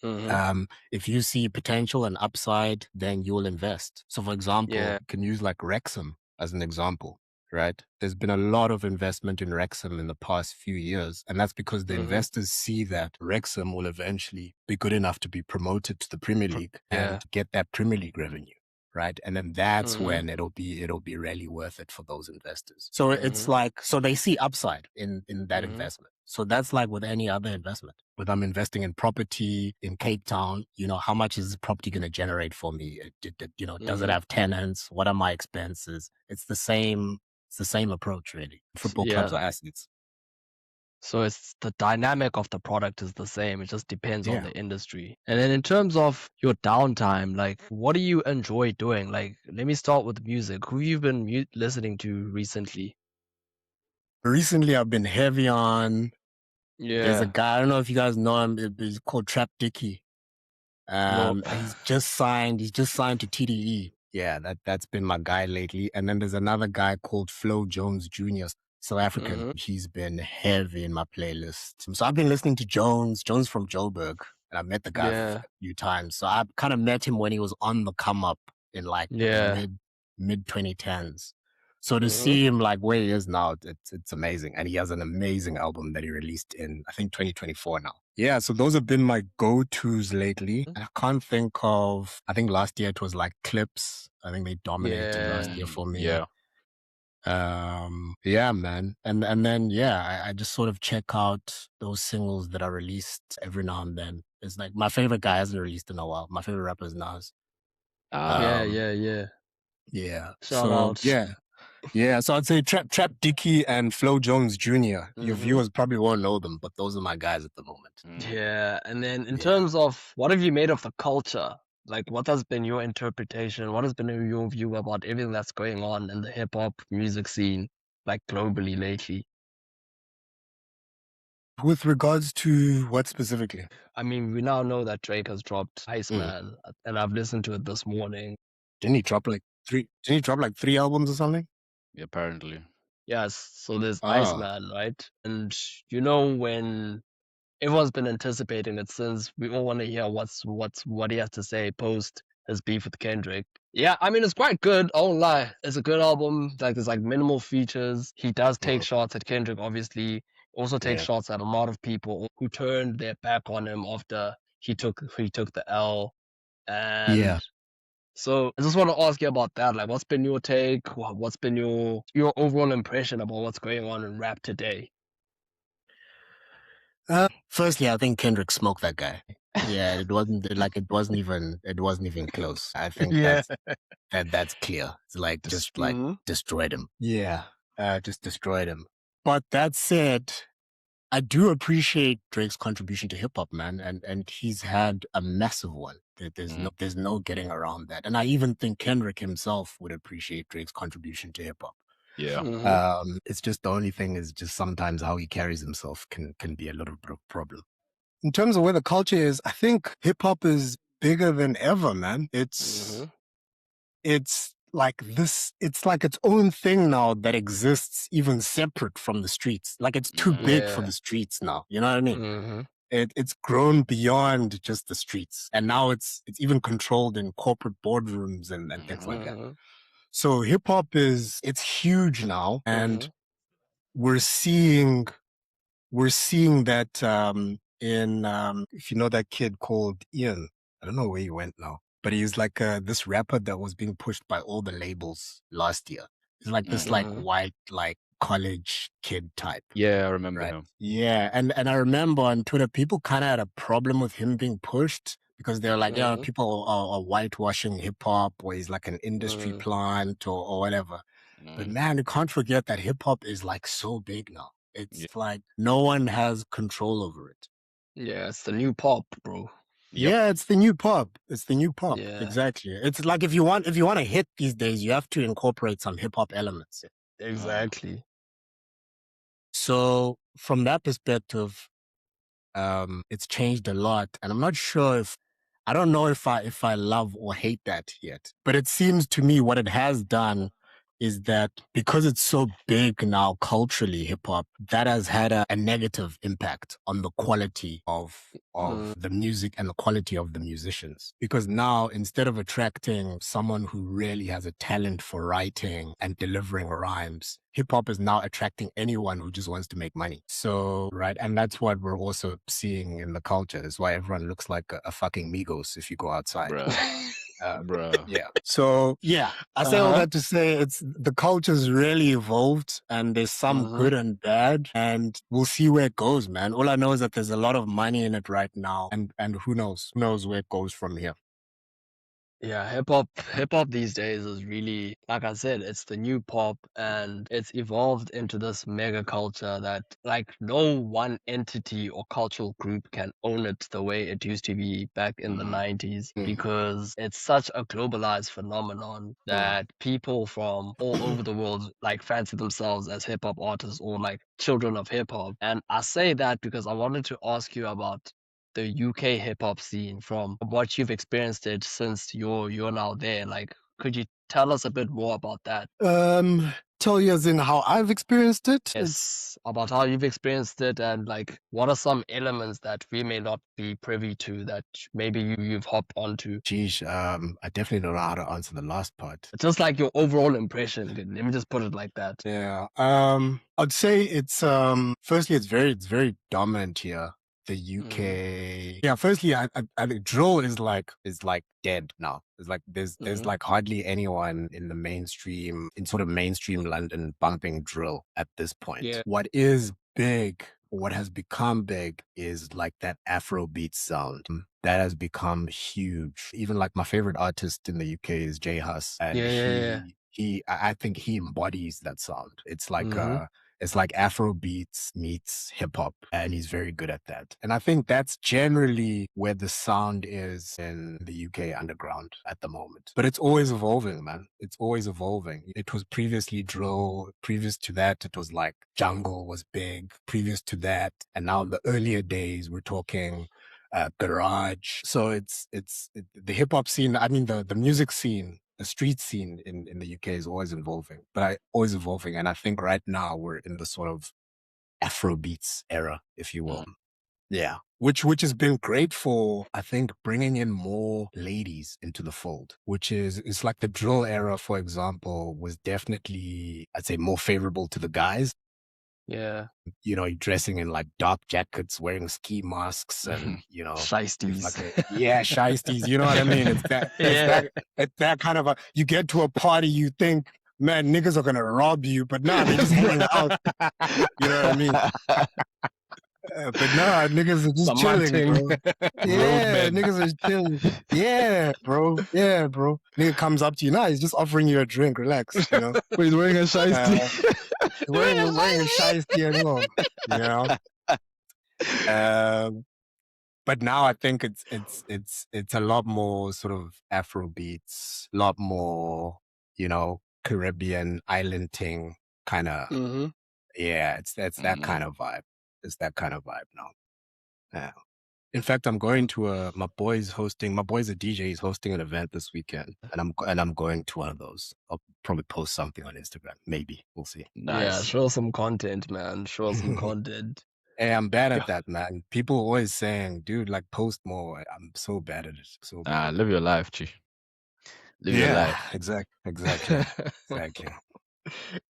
Mm-hmm. If you see potential and upside, then you'll invest. So, for example, Yeah. you can use like Wrexham as an example, right? There's been a lot of investment in Wrexham in the past few years, and that's because the Mm-hmm. investors see that Wrexham will eventually be good enough to be promoted to the Premier League Yeah. and get that Premier League revenue, right? And then that's Mhm. when it'll be really worth it for those investors. So it's Mhm. like, so they see upside in that Mhm. investment. So that's like with any other investment. Whether I'm investing in property in Cape Town, how much is the property going to generate for me? Does it Mhm. have tenants? What are my expenses? It's the same approach, really. Football clubs Yeah. are assets. So it's the dynamic of the product is the same. It just depends on Yeah. the industry. And then in terms of your downtime, like what do you enjoy doing? Like let me start with music. Who you've been listening to recently? Recently, I've been heavy on. There's a Yeah. guy, I don't know if you guys know him. He's called Trap Dicky. No. He's just signed. He's just signed to TDE. Yeah, that's been my guy lately. And then there's another guy called Flo Jones Jr., South African. Mhm. He's been heavy in my playlist. So I've been listening to Jones from Joburg, and I met the guy Yeah. a few times. So I kind of met him when he was on the come up in like the Yeah. mid 2010s. So to Mhm. see him like where he is now, it's amazing. And he has an amazing album that he released in, I think, 2024 now. Yeah, so those have been my go-tos lately. I can't think of, I think last year it was like Clips. I think they dominated last year for me. Yeah. Yeah, man. And then, yeah, I just sort of check out those singles that are released every now and then. It's like my favorite guy hasn't released in a while. My favorite rapper is Nas. Yeah, Um, yeah. yeah. Shout So out. yeah. Yeah, so I'd say Trap Dicky and Flo Jones Jr. Your Mhm. viewers probably won't know them, but those are my guys at the moment. Yeah, and then in Yeah. terms of what have you made of the culture? Like, what has been your interpretation? What has been your view about everything that's going on in the hip hop music scene, like globally lately? With regards to what specifically? I mean, we now know that Drake has dropped Mm. Iceman, and I've listened to it this morning. Didn't he drop like three? Didn't he drop like 3 albums or something? Apparently. Yes, so there's Oh, Iceman, right? And when everyone's been anticipating it since we all want to hear what he has to say post his beef with Kendrick. Yeah, I mean it's quite good. I won't lie, it's a good album. Like there's like minimal features. He does take mhm. shots at Kendrick, obviously. Also takes Yeah, shots at a lot of people who turned their back on him after he took the L. yeah. And so I just want to ask you about that. Like, what's been your take? What's been your overall impression about what's going on in rap today? Firstly, I think Kendrick smoked that guy. Yeah, it wasn't even close. I think Yeah. that's clear. It's like Dis- just like Hmm. destroyed him. Yeah, just destroyed him. But that said, I do appreciate Drake's contribution to hip hop, man, and he's had a massive one. There's no getting around that. And I even think Kendrick himself would appreciate Drake's contribution to hip hop. yeah. Hmm. It's just the only thing is just sometimes how he carries himself can be a little bit of a problem. In terms of where the culture is, I think hip hop is bigger than ever, man. Hmm. It's like its own thing now that exists even separate from the streets. Like it's too big for Yeah. the streets now. You know what I mean? Hmm. It's grown beyond just the streets. And now it's even controlled in corporate boardrooms and things like that. Hmm. So hip hop it's huge now. And Hmm. we're seeing that in if you know that kid called Ian. I don't know where he went now, but he's like this rapper that was being pushed by all the labels last year. He's like this like Hmm. white like college kid type, Yeah, I remember right? him. Yeah, and I remember on Twitter people kind of had a problem with him being pushed because they're like, yeah, Hmm. people are whitewashing hip hop, or he's like an industry Hmm. plant or whatever. But Mm, man, you can't forget that hip hop is like so big now. yeah. It's like no one has control over it. Yeah, it's the new pop, bro. Yep. Yeah, it's the new pop. It's the new pop. Yeah, Exactly. It's like if you want to hit these days, you have to incorporate some hip hop elements. Mm, exactly. So from that perspective, it's changed a lot, and I'm not sure if I don't know if I love or hate that yet. But it seems to me what it has done is that because it's so big now culturally, hip hop, that has had a negative impact on the quality Mm, of the music and the quality of the musicians. Because now instead of attracting someone who really has a talent for writing and delivering rhymes, hip hop is now attracting anyone who just wants to make money. So, right. And that's what we're also seeing in the culture. Is why everyone looks like a fucking Migos if you go outside. bruh. Bruh. Yeah. So yeah, I say all Uh-huh. that to say it's the culture's really evolved and there's some Mm-hmm. good and bad and we'll see where it goes, man. All I know is that there's a lot of money in it right now and who knows where it goes from here. Yeah, hip hop these days is really, like I said, it's the new pop and it's evolved into this mega culture that like no one entity or cultural group can own it the way it used to be back in the 90s Mm. because it's such a globalized phenomenon that people from all over the world like fancy themselves as hip hop artists or like children of hip hop. And I say that because I wanted to ask you about the UK hip hop scene from what you've experienced it since you're now there. Like, could you tell us a bit more about that? Tell you as in how I've experienced it. Yes, about how you've experienced it and like what are some elements that we may not be privy to that maybe you've hopped onto? Geez, I definitely don't know how to answer the last part. Just like your overall impression. Let me just put it like that. Yeah. I'd say it's firstly it's very dominant here. The UK. Yeah, firstly I think drill is like dead now. It's like there's like hardly anyone in the mainstream in sort of mainstream London bumping drill at this point. Yeah. What is big, what has become big is like that Afrobeat sound. That has become huge. Even like my favorite artist in the UK is J Hus, and Yeah. I think he embodies that sound. Mhm. It's like Afro beats meets hip hop, and he's very good at that. And I think that's generally where the sound is in the UK underground at the moment. But it's always evolving, man. It's always evolving. It was previously drill. Previous to that, it was like jungle was big. Previous to that, and now in the earlier days, we're talking garage. So the hip hop scene. I mean, the music scene, the street scene in the UK is always evolving, always evolving. And I think right now we're in the sort of Afrobeats era, if you will. Yeah. Which has been great for, I think, bringing in more ladies into the fold, it's like the drill era, for example, was definitely, I'd say, more favorable to the guys. Yeah. You know, dressing in like dark jackets, wearing ski masks, and it's like Shiesties. shiesties. You know what I mean? Yeah. It's that kind of you get to a party, you think, man, niggas are gonna rob you, but nah, they're just hanging out. You know what I mean? But nah, niggas are just Some chilling, munting. bro. Yeah, niggas are chilling. Yeah, bro. Yeah, bro. Nigga comes up to you, nah, he's just offering you a drink. Relax, you know. But he's wearing a shiesty. Wearing a shiesty as well, you know. But now I think it's a lot more sort of Afro beats, a lot more, Caribbean island ting kind of. Mm-hmm. Yeah, it's that kind of vibe. It's that kind of vibe now. Yeah. In fact, I'm going to my boy's a DJ. He's hosting an event this weekend, and I'm going to one of those. I'll probably post something on Instagram. Maybe we'll see. Yeah, Nice. show some content, man. Show some content. Hey, I'm bad Yeah. at that, man. People always saying, dude, like post more. I'm so bad at it. So bad. Live your life, Chi. Live your Yeah, life. exactly.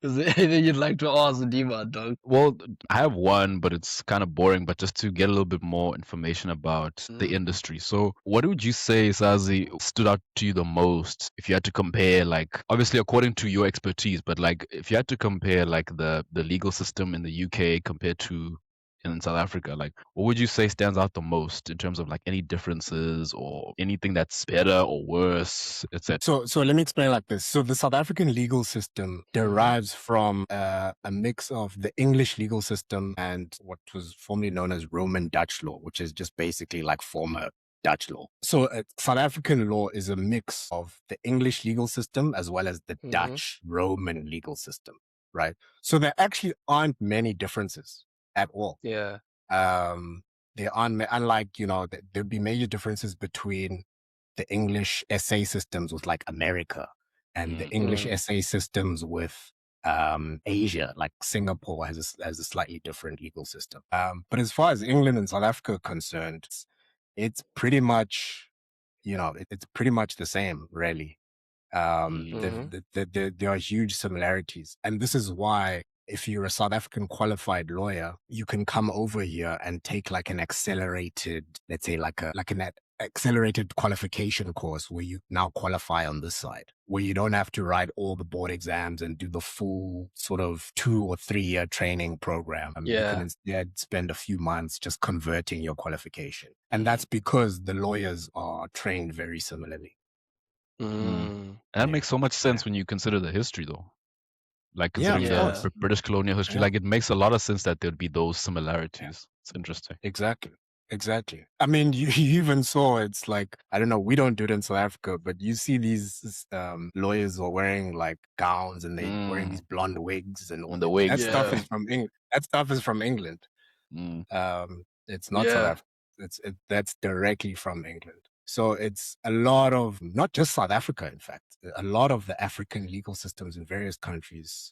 Is there anything you'd like to ask Dima, dog? Well, I have one, but it's kind of boring, but just to get a little bit more information about the industry. So, what would you say, Sazi, stood out to you the most if you had to compare, like, obviously according to your expertise, but like if you had to compare like the legal system in the UK compared to in South Africa, like what would you say stands out the most in terms of like any differences or anything that's better or worse, etc.? So let me explain like this. So the South African legal system derives from a mix of the English legal system and what was formerly known as Roman Dutch law, which is just basically like former Dutch law. So South African law is a mix of the English legal system as well as the Dutch Roman legal system, right? So there actually aren't many differences at all. Yeah. There aren't, unlike, there'd be major differences between the English SA systems with like America and the English SA systems with Asia, like Singapore has a slightly different legal system. But as far as England and South Africa are concerned, it's pretty much, it's pretty much the same, really. There are huge similarities. And this is why if you're a South African qualified lawyer, you can come over here and take like an accelerated, let's say like an accelerated qualification course where you now qualify on this side, where you don't have to write all the board exams and do the full sort of 2 or 3 year training program. You can instead spend a few months just converting your qualification. And that's because the lawyers are trained very similarly. And that makes so much sense when you consider the history, though. Like considering the British colonial history, like it makes a lot of sense that there'd be those similarities. It's interesting. Exactly. I mean, you even saw, it's like, I don't know, we don't do it in South Africa, but you see these lawyers are wearing like gowns and they wearing these blonde wigs and all the wigs. That stuff is from England. That stuff is from England. It's not South Africa. That's directly from England. So it's a lot of, not just South Africa, in fact, a lot of the African legal systems in various countries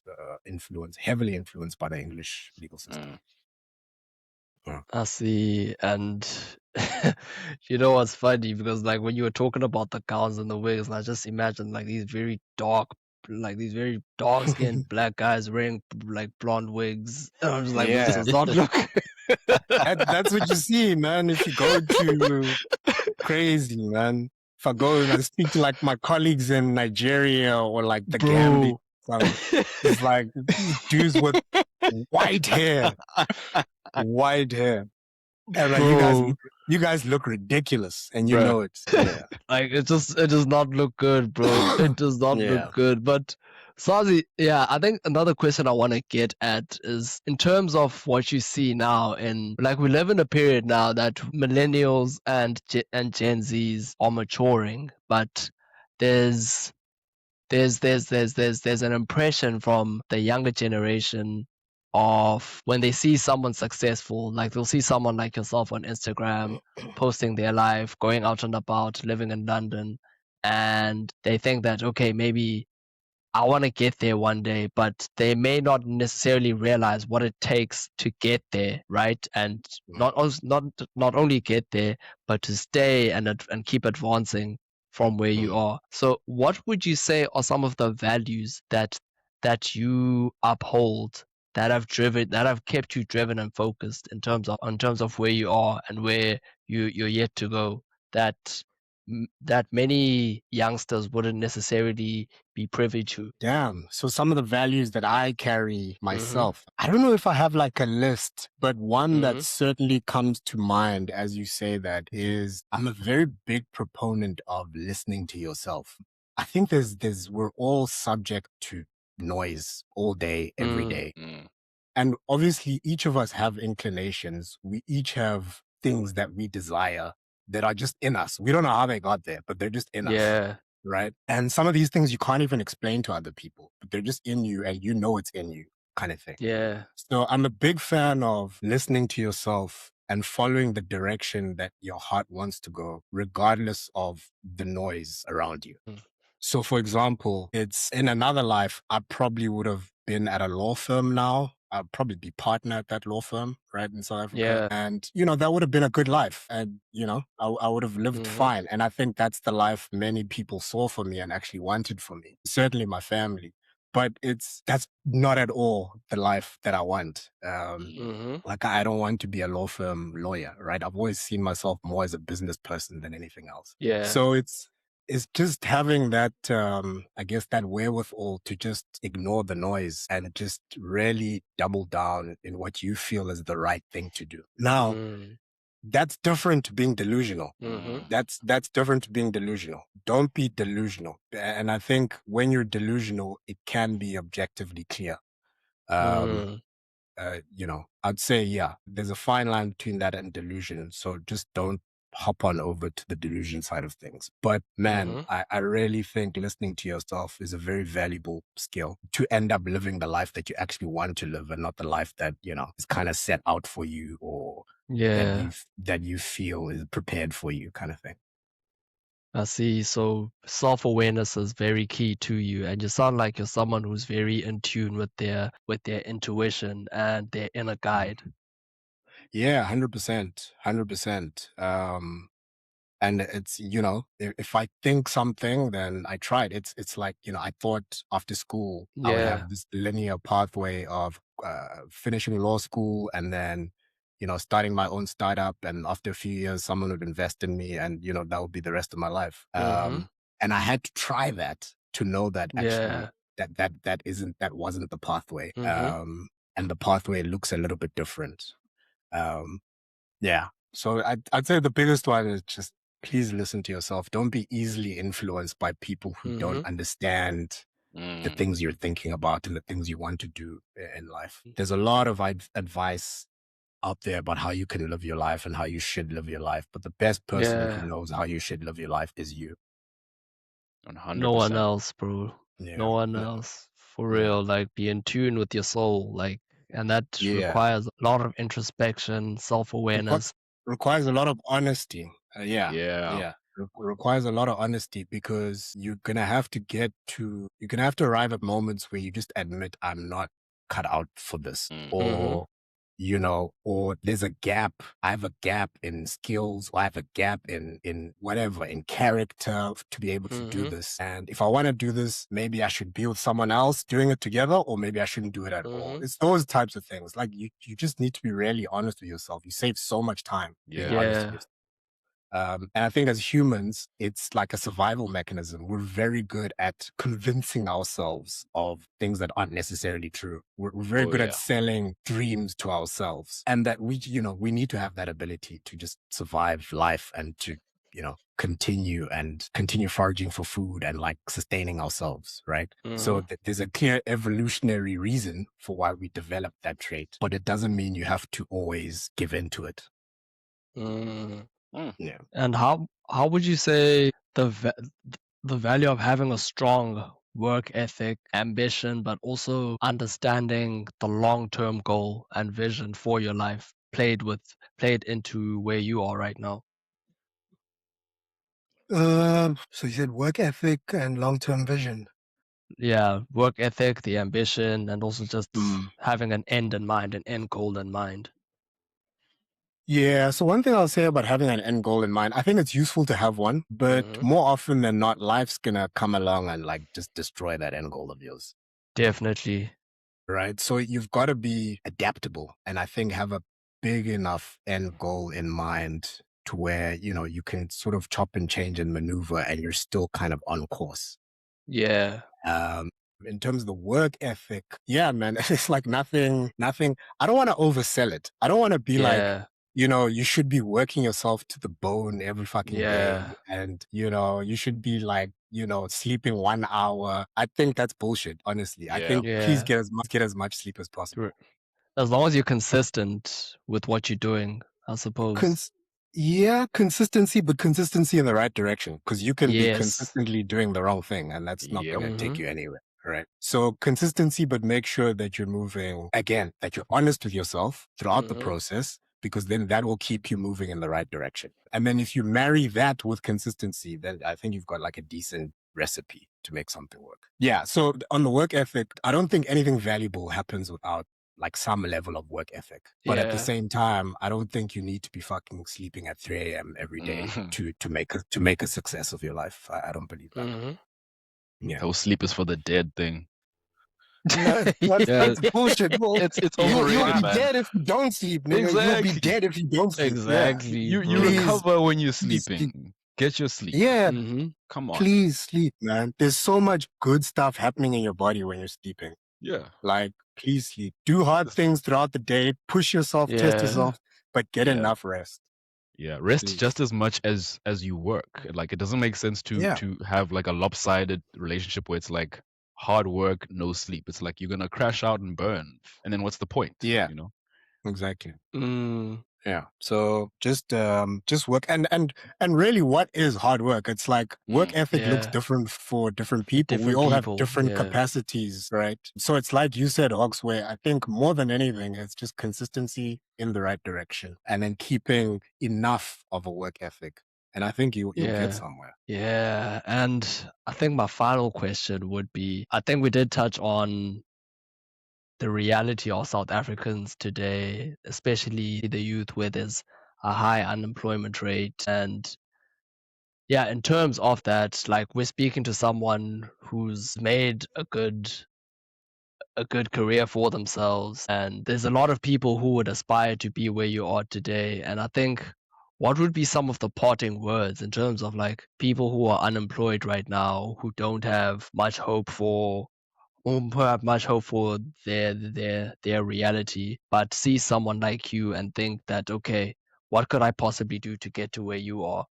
heavily influenced by the English legal system. I see. And you know what's funny? Because like when you were talking about the gowns and the wigs, I just imagine like these very dark-skinned black guys wearing like blonde wigs. And I'm just like, this does not look. That's what you see, man. If you go to crazy, man. If I go and I speak to like my colleagues in Nigeria or like the Gambia, it's like these dudes with white hair. And like, you guys look ridiculous, and you know it. Yeah. Like it does not look good, bro. It does not look good. But Sazi, I think another question I want to get at is in terms of what you see now, and like we live in a period now that millennials and Gen Zs are maturing, but there's an impression from the younger generation of when they see someone successful, like they'll see someone like yourself on Instagram posting their life, going out and about, living in London, and they think that, okay, maybe I want to get there one day, but they may not necessarily realize what it takes to get there, right? And not only get there, but to stay and keep advancing from where you are. So what would you say are some of the values that you uphold that have kept you driven and focused in terms of where you are and where you're yet to go, that many youngsters wouldn't necessarily be privy to? Damn. So some of the values that I carry myself, I don't know if I have like a list, but one that certainly comes to mind as you say that is I'm a very big proponent of listening to yourself. I think we're all subject to noise all day, every day. And obviously each of us have inclinations. We each have things that we desire that are just in us. We don't know how they got there, but they're just in us. Right. And some of these things you can't even explain to other people, but they're just in you and you know it's in you, kind of thing. So I'm a big fan of listening to yourself and following the direction that your heart wants to go, regardless of the noise around you. So for example, it's in another life, I probably would have been at a law firm now. I'd probably be partner at that law firm, right, in South Africa. And, that would have been a good life. And, I would have lived fine. And I think that's the life many people saw for me and actually wanted for me. Certainly my family. But that's not at all the life that I want. Like I don't want to be a law firm lawyer, right? I've always seen myself more as a business person than anything else. So it's just having that, I guess, that wherewithal to just ignore the noise and just really double down in what you feel is the right thing to do. Now, that's different to being delusional. That's different to being delusional. Don't be delusional. And I think when you're delusional, it can be objectively clear. I'd say, there's a fine line between that and delusion. So just don't hop on over to the delusion side of things. But man, I really think listening to yourself is a very valuable skill to end up living the life that you actually want to live and not the life that, is kind of set out for you or that you feel is prepared for you, kind of thing. I see. So self-awareness is very key to you, and you sound like you're someone who's very in tune with their intuition and their inner guide. Yeah, 100%, 100%. And it's, if I think something, then I try it. It's like, I thought after school, I would have this linear pathway of finishing law school and then starting my own startup, and after a few years, someone would invest in me, and that would be the rest of my life. And I had to try that to know that actually Yeah. that wasn't the pathway. Mhm. And the pathway looks a little bit different. Um, yeah. So I'd say the biggest one is just please listen to yourself. Don't be easily influenced by people who don't Mhm. understand the Mm. things you're thinking about and the things you want to do in life. There's a lot of advice out there about how you can live your life and how you should live your life. But the best person who Yeah. knows how you should live your life is you. No one 100%. else, bro. Yeah. No one No. else. For Yeah. real. Like, be in tune with your soul. Like, and that Yeah. requires a lot of introspection, self-awareness. Requires a lot of honesty. Yeah. Yeah. Yeah. Requires a lot of honesty because you're going to have to arrive at moments where you just admit, I'm not cut out for this. Mm. Or, or there's a gap. I have a gap in skills, or I have a gap in whatever, in character to be able to do Mhm. this. And if I want to do this, maybe I should be with someone else doing it together, or maybe I shouldn't do it at all. Mhm. It's those types of things. Like you just need to be really honest with yourself. You save so much time being Yeah. honest with Yeah. yourself. And I think as humans, it's like a survival mechanism. We're very good at convincing ourselves of things that aren't necessarily true. We're very Oh, good at yeah. selling dreams to ourselves, and that we need to have that ability to just survive life and to, continue foraging for food and like sustaining ourselves, right? So Mhm. there's a clear evolutionary reason for why we developed that trait, but it doesn't mean you have to always give in to it. Mm. Mm. Yeah. And how would you say the value of having a strong work ethic, ambition, but also understanding the long-term goal and vision for your life played into where you are right now? So you said work ethic and long-term vision. Yeah, work ethic, the ambition, and also just Mm. having an end in mind, an end goal in mind. Yeah. So one thing I'll say about having an end goal in mind, I think it's useful to have one, but Mhm. more often than not, life's gonna come along and like just destroy that end goal of yours. Definitely. Right. So you've got to be adaptable and I think have a big enough end goal in mind to where, you can sort of chop and change and maneuver and you're still kind of on course. Yeah. Um, in terms of the work ethic, yeah, man, it's like nothing. I don't want to oversell it. I don't want to be like, Yeah. you should be working yourself to the bone every fucking day. Yeah. And, you should be like, sleeping 1 hour. I think that's bullshit, honestly. I Yeah. think please Yeah. get as much sleep as possible. As long as you're consistent with what you're doing, I suppose. Cons- yeah, consistency, but consistency in the right direction. Because you can be Yes. consistently doing the wrong thing, and that's not Yep. going to take Mhm. you anywhere. Right. So consistency, but make sure that you're moving again, that you're honest with yourself throughout the Mhm. process, because then that will keep you moving in the right direction. And then if you marry that with consistency, then I think you've got like a decent recipe to make something work. Yeah. So on the work ethic, I don't think anything valuable happens without like some level of work ethic. But at the Yeah. same time, I don't think you need to be fucking sleeping at 3 a.m. every day Mhm. to make a success of your life. I don't believe that. Mhm. Yeah. Whole sleep is for the dead thing. No, that's Yeah. that's bullshit. Well, It's you'll overrated, be man. dead if you don't sleep, nigga. You'll be Exactly. dead if you don't sleep. Yeah. Exactly, You bro. Please, recover when you're please sleep. sleeping. Get your sleep. Yeah, Mhm. Come on. please sleep, man. There's so much good stuff happening in your body when you're sleeping. Yeah. Like, please sleep. Do hard things throughout the day. Push yourself, test Yeah. yourself, but get Yeah. enough rest. Yeah. Rest Please. just as much as you work. Like it doesn't make sense to Yeah. have like a lopsided relationship where it's like hard work, no sleep. It's like you're gonna crash out and burn. And then what's the point? Yeah. You know? Exactly. Mm. Yeah. So just work and really what is hard work? It's like work Mm. ethic looks Yeah. different for different For people. We different all have people. different Yeah. capacities, right? So it's like you said, Ox, where I think more than anything, it's just consistency in the right direction and then keeping enough of a work ethic. And I think you'll get Yeah. somewhere. Yeah. And I think my final question would be, I think we did touch on the reality of South Africans today, especially the youth, where there's a high unemployment rate. And yeah, in terms of that, like we're speaking to someone who's made a good career for themselves. And there's a lot of people who would aspire to be where you are today. And I think what would be some of the parting words in terms of like people who are unemployed right now, who don't have much hope for won't have much hope for their reality, but see someone like you and think that, okay, what could I possibly do to get to where you are?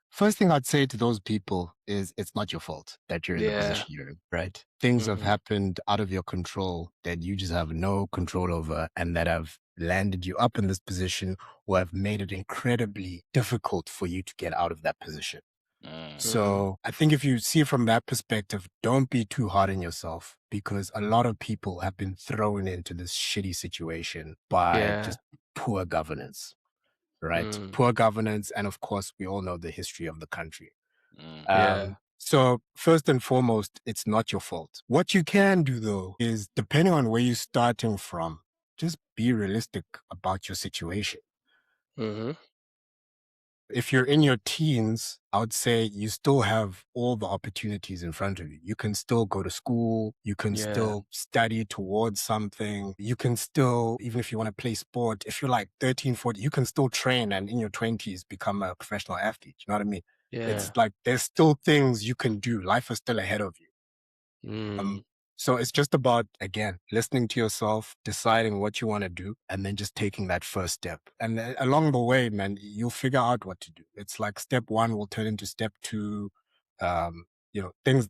First thing I'd say to those people is it's not your fault that you're in the Yeah. position you're in, right? Things have Mhm. happened out of your control that you just have no control over and that have landed you up in this position or have made it incredibly difficult for you to get out of that position. So I think if you see it from that perspective, don't be too hard on yourself because a lot of people have been thrown into this shitty situation by Yeah. just poor governance, right? Mm. Poor governance. And of course, we all know the history of the country. Yeah. So first and foremost, it's not your fault. What you can do though is depending on where you're starting from, just be realistic about your situation. Mm-hmm. If you're in your teens, I would say you still have all the opportunities in front of you. You can still go to school. You can Yeah. still study towards something. You can still, even if you want to play sport, if you're like 13, 14, you can still train and in your 20s become a professional athlete. You know what I mean? Yeah. It's like there's still things you can do. Life is still ahead of you. Mm. So it's just about, again, listening to yourself, deciding what you want to do, and then just taking that first step. And along the way, man, you'll figure out what to do. It's like step one will turn into step two. Things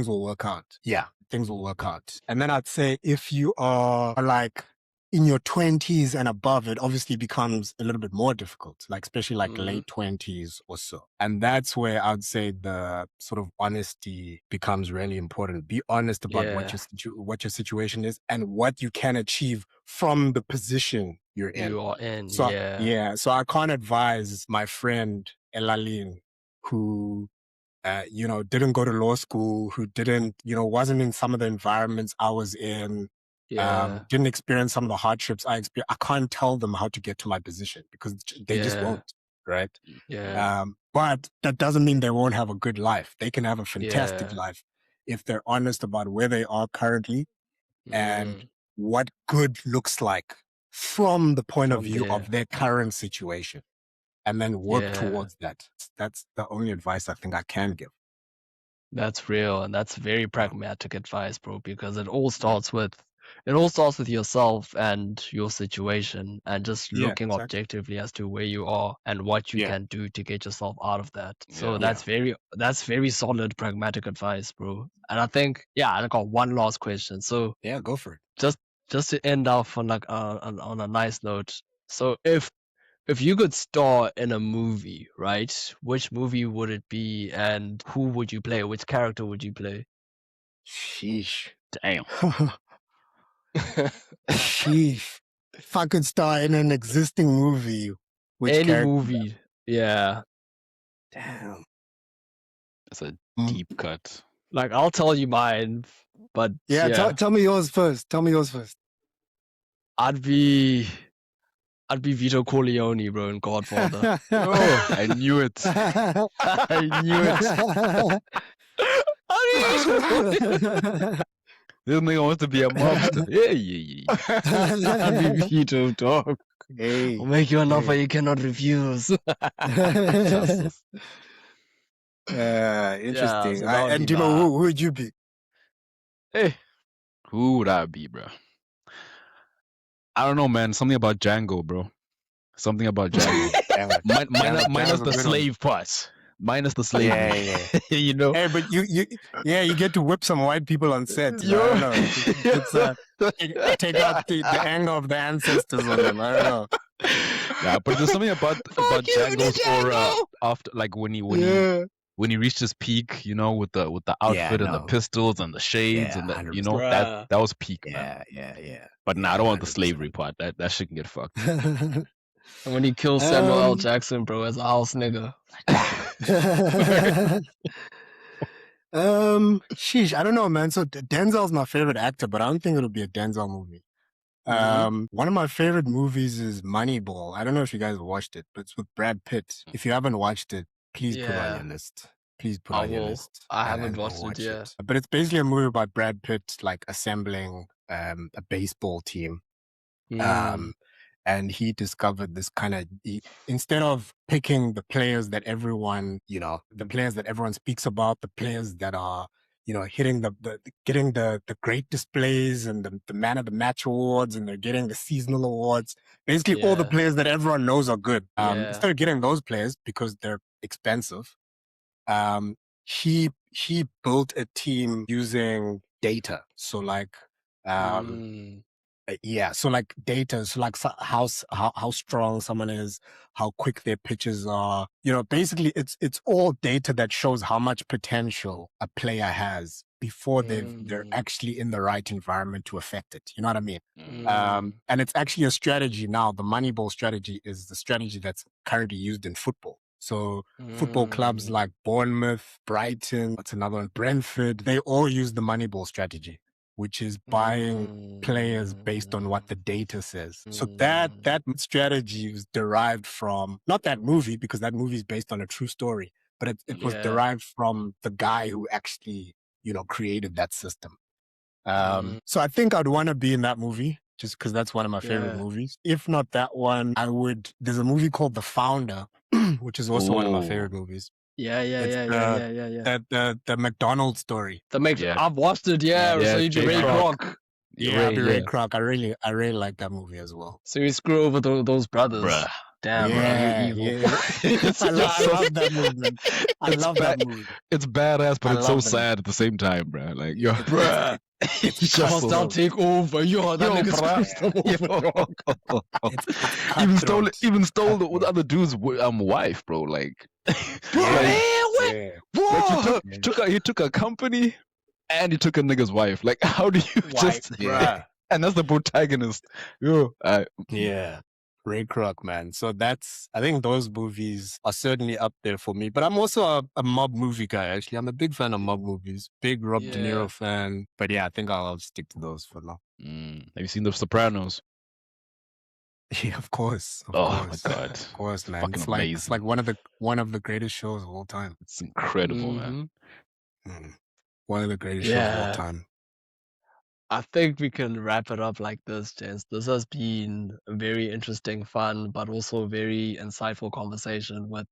will work out. Yeah, things will work out. And then I'd say if you are like in your 20s and above, it obviously becomes a little bit more difficult, like especially like late 20s or so. And that's where I'd say the sort of honesty becomes really important. Be honest about what your situation is and what you can achieve from the position you're in. You are in. So Yeah. so I can't advise my friend Elaline who didn't go to law school, who didn't, wasn't in some of the environments I was in, Yeah. didn't experience some of the hardships I experienced. I can't tell them how to get to my position because they just won't, right? Yeah. But that doesn't mean they won't have a good life. They can have a fantastic Yeah. life if they're honest about where they are currently and Mm. what good looks like from the point of From view there. of their current situation and then work Yeah. towards that. That's the only advice I think I can give. That's real, and that's very pragmatic advice, bro, because it all starts with yourself and your situation and just Yeah, looking exactly. objectively as to where you are and what you Yeah. can do to get yourself out of that. So Yeah. that's very solid pragmatic advice, bro. And I think, yeah, I got one last question. So Yeah, go for it. just to end off on like on a nice note. So if you could star in a movie, right? Which movie would it be, and who would you play? Which character would you play? Sheesh. Damn. Sheesh. If I could star in an existing movie, which Any character? movie, yeah. Damn. That's a Mm. deep cut. Like I'll tell you mine, but Yeah, yeah, tell me yours first. Tell me yours first. I'd be Vito Corleone, bro, in Godfather. Oh, I knew it. I knew it. This nigga wants to be a mobster. Yeah. I'd be Vito, dog. Hey. I'll make you an offer you cannot refuse. Justice. Interesting. so that would And be Dima, who would you be? Hey, who would I be, bro? I don't know, man. Something about Django, bro. Something about Django. Minus the slave part. Minus the slavery. Yeah. You know? Hey, but you get to whip some white people on set. I don't know. Take out the anger of the ancestors on them. I don't know. Yeah, but there's something about Django's aura after, like when he reached his peak, you know, with the outfit and the pistols and the shades and the, you know, that was peak, man. Yeah. But nah, I don't want the slavery part. That shit can get fucked. And when he kills Samuel L. Jackson, bro, as a house nigga. Sheesh, I don't know, man. So Denzel's my favorite actor, but I don't think it'll be a Denzel movie. One of my favorite movies is Moneyball. I don't know if you guys watched it, but it's with Brad Pitt. If you haven't watched it, please put it on your list. Please put I on your will. list I and, haven't and go watched it watch yet. it. But it's basically a movie about Brad Pitt like assembling a baseball team. Mm, And he discovered this kind of instead of picking the players that everyone, the players that everyone speaks about, the players that are, hitting getting the great displays and the man of the match awards, and they're getting the seasonal awards. Basically, all the yeah. players that everyone knows are good. Yeah. Instead of getting those players because they're expensive, um, he built a team using data. So like, um, Mm, yeah, so like data, so like how strong someone is, how quick their pitches are. Basically it's all data that shows how much potential a player has before they're mm, actually in the right environment to affect it. You know what I mean? mm, And it's actually a strategy now. The Moneyball strategy is the strategy that's currently used in football. So football clubs mm, like Bournemouth, Brighton, what's another one, Brentford, they all use the Moneyball strategy, which is buying players based on what the data says. So that strategy was derived from not that movie, because that movie is based on a true story, but it was yeah. derived from the guy who actually, created that system. Mm, So I think I'd want to be in that movie just because that's one of my favorite yeah. movies. If not that one, there's a movie called The Founder, which is also one of my favorite Oh, movies. Yeah, yeah, It's yeah, yeah, yeah, yeah, yeah. the McDonald's story. yeah, I've watched it, yeah. Yeah, So yeah, you do J Ray yeah. Kroc, Kroc. Yeah, Ray, I'll be Ray yeah, Kroc. I really like that movie as well. So you screw over those brothers. bruh, Damn, bro, you're Yeah, evil. yeah. it's I just so love that movie, man. I it's love that bad, movie. it's badass, but I it's so love that movie. sad at the same time, bruh. Like yo, It's Bruh. it's it's just so Hostile cutthroat. takeover. Yo, that yo, nigga bruh, screws Yeah, them over, dog. it's even cutthroat. even It's stole the cutthroat. other dude's wife, bro. Like, Bro, like Yeah, man, what? yeah, like Whoa! he took a company and he took a nigga's wife. Like, how do you Why, just yeah, and that's the protagonist. Yo, yeah. Ray Kroc, man. So I think those movies are certainly up there for me. But I'm also a mob movie guy, actually. I'm a big fan of mob movies. Big Rob De Yeah. Niro fan. But yeah, I think I'll stick to those for now. have you seen The Sopranos? Yeah, of Oh my course, god, of course, it's man. fucking It's like amazing. one of the greatest shows of all time. It's incredible, man. hmm Mm. One of the greatest shows of all Yeah. time. I think we can wrap it up like this, gents. This has been a very interesting, fun, but also very insightful conversation with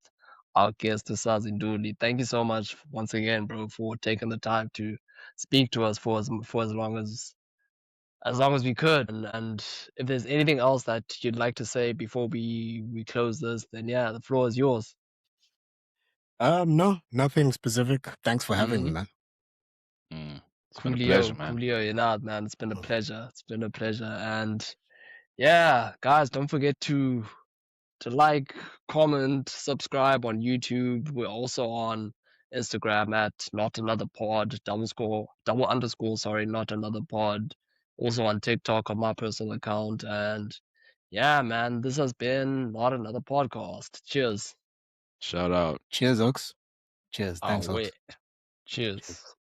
our guest, Sazi Ntuli. Thank you so much once again, bro, for taking the time to speak to us for as long as we could. And if there's anything else that you'd like to say before we close this, then yeah, the floor is yours. No, nothing specific. Thanks for having me, Mm-hmm. man. It's been a pleasure, man. Coolio, you're not, man. It's been a pleasure. It's been a pleasure. And yeah, guys, don't forget to like, comment, subscribe on YouTube. We're also on Instagram at not another pod, double underscore, sorry, not another pod. Also on TikTok on my personal account. And yeah, man, this has been not another podcast. Cheers. Shout out. Cheers, Oaks. Cheers. Oh, Thanks, wait. Oaks. Cheers. Cheers.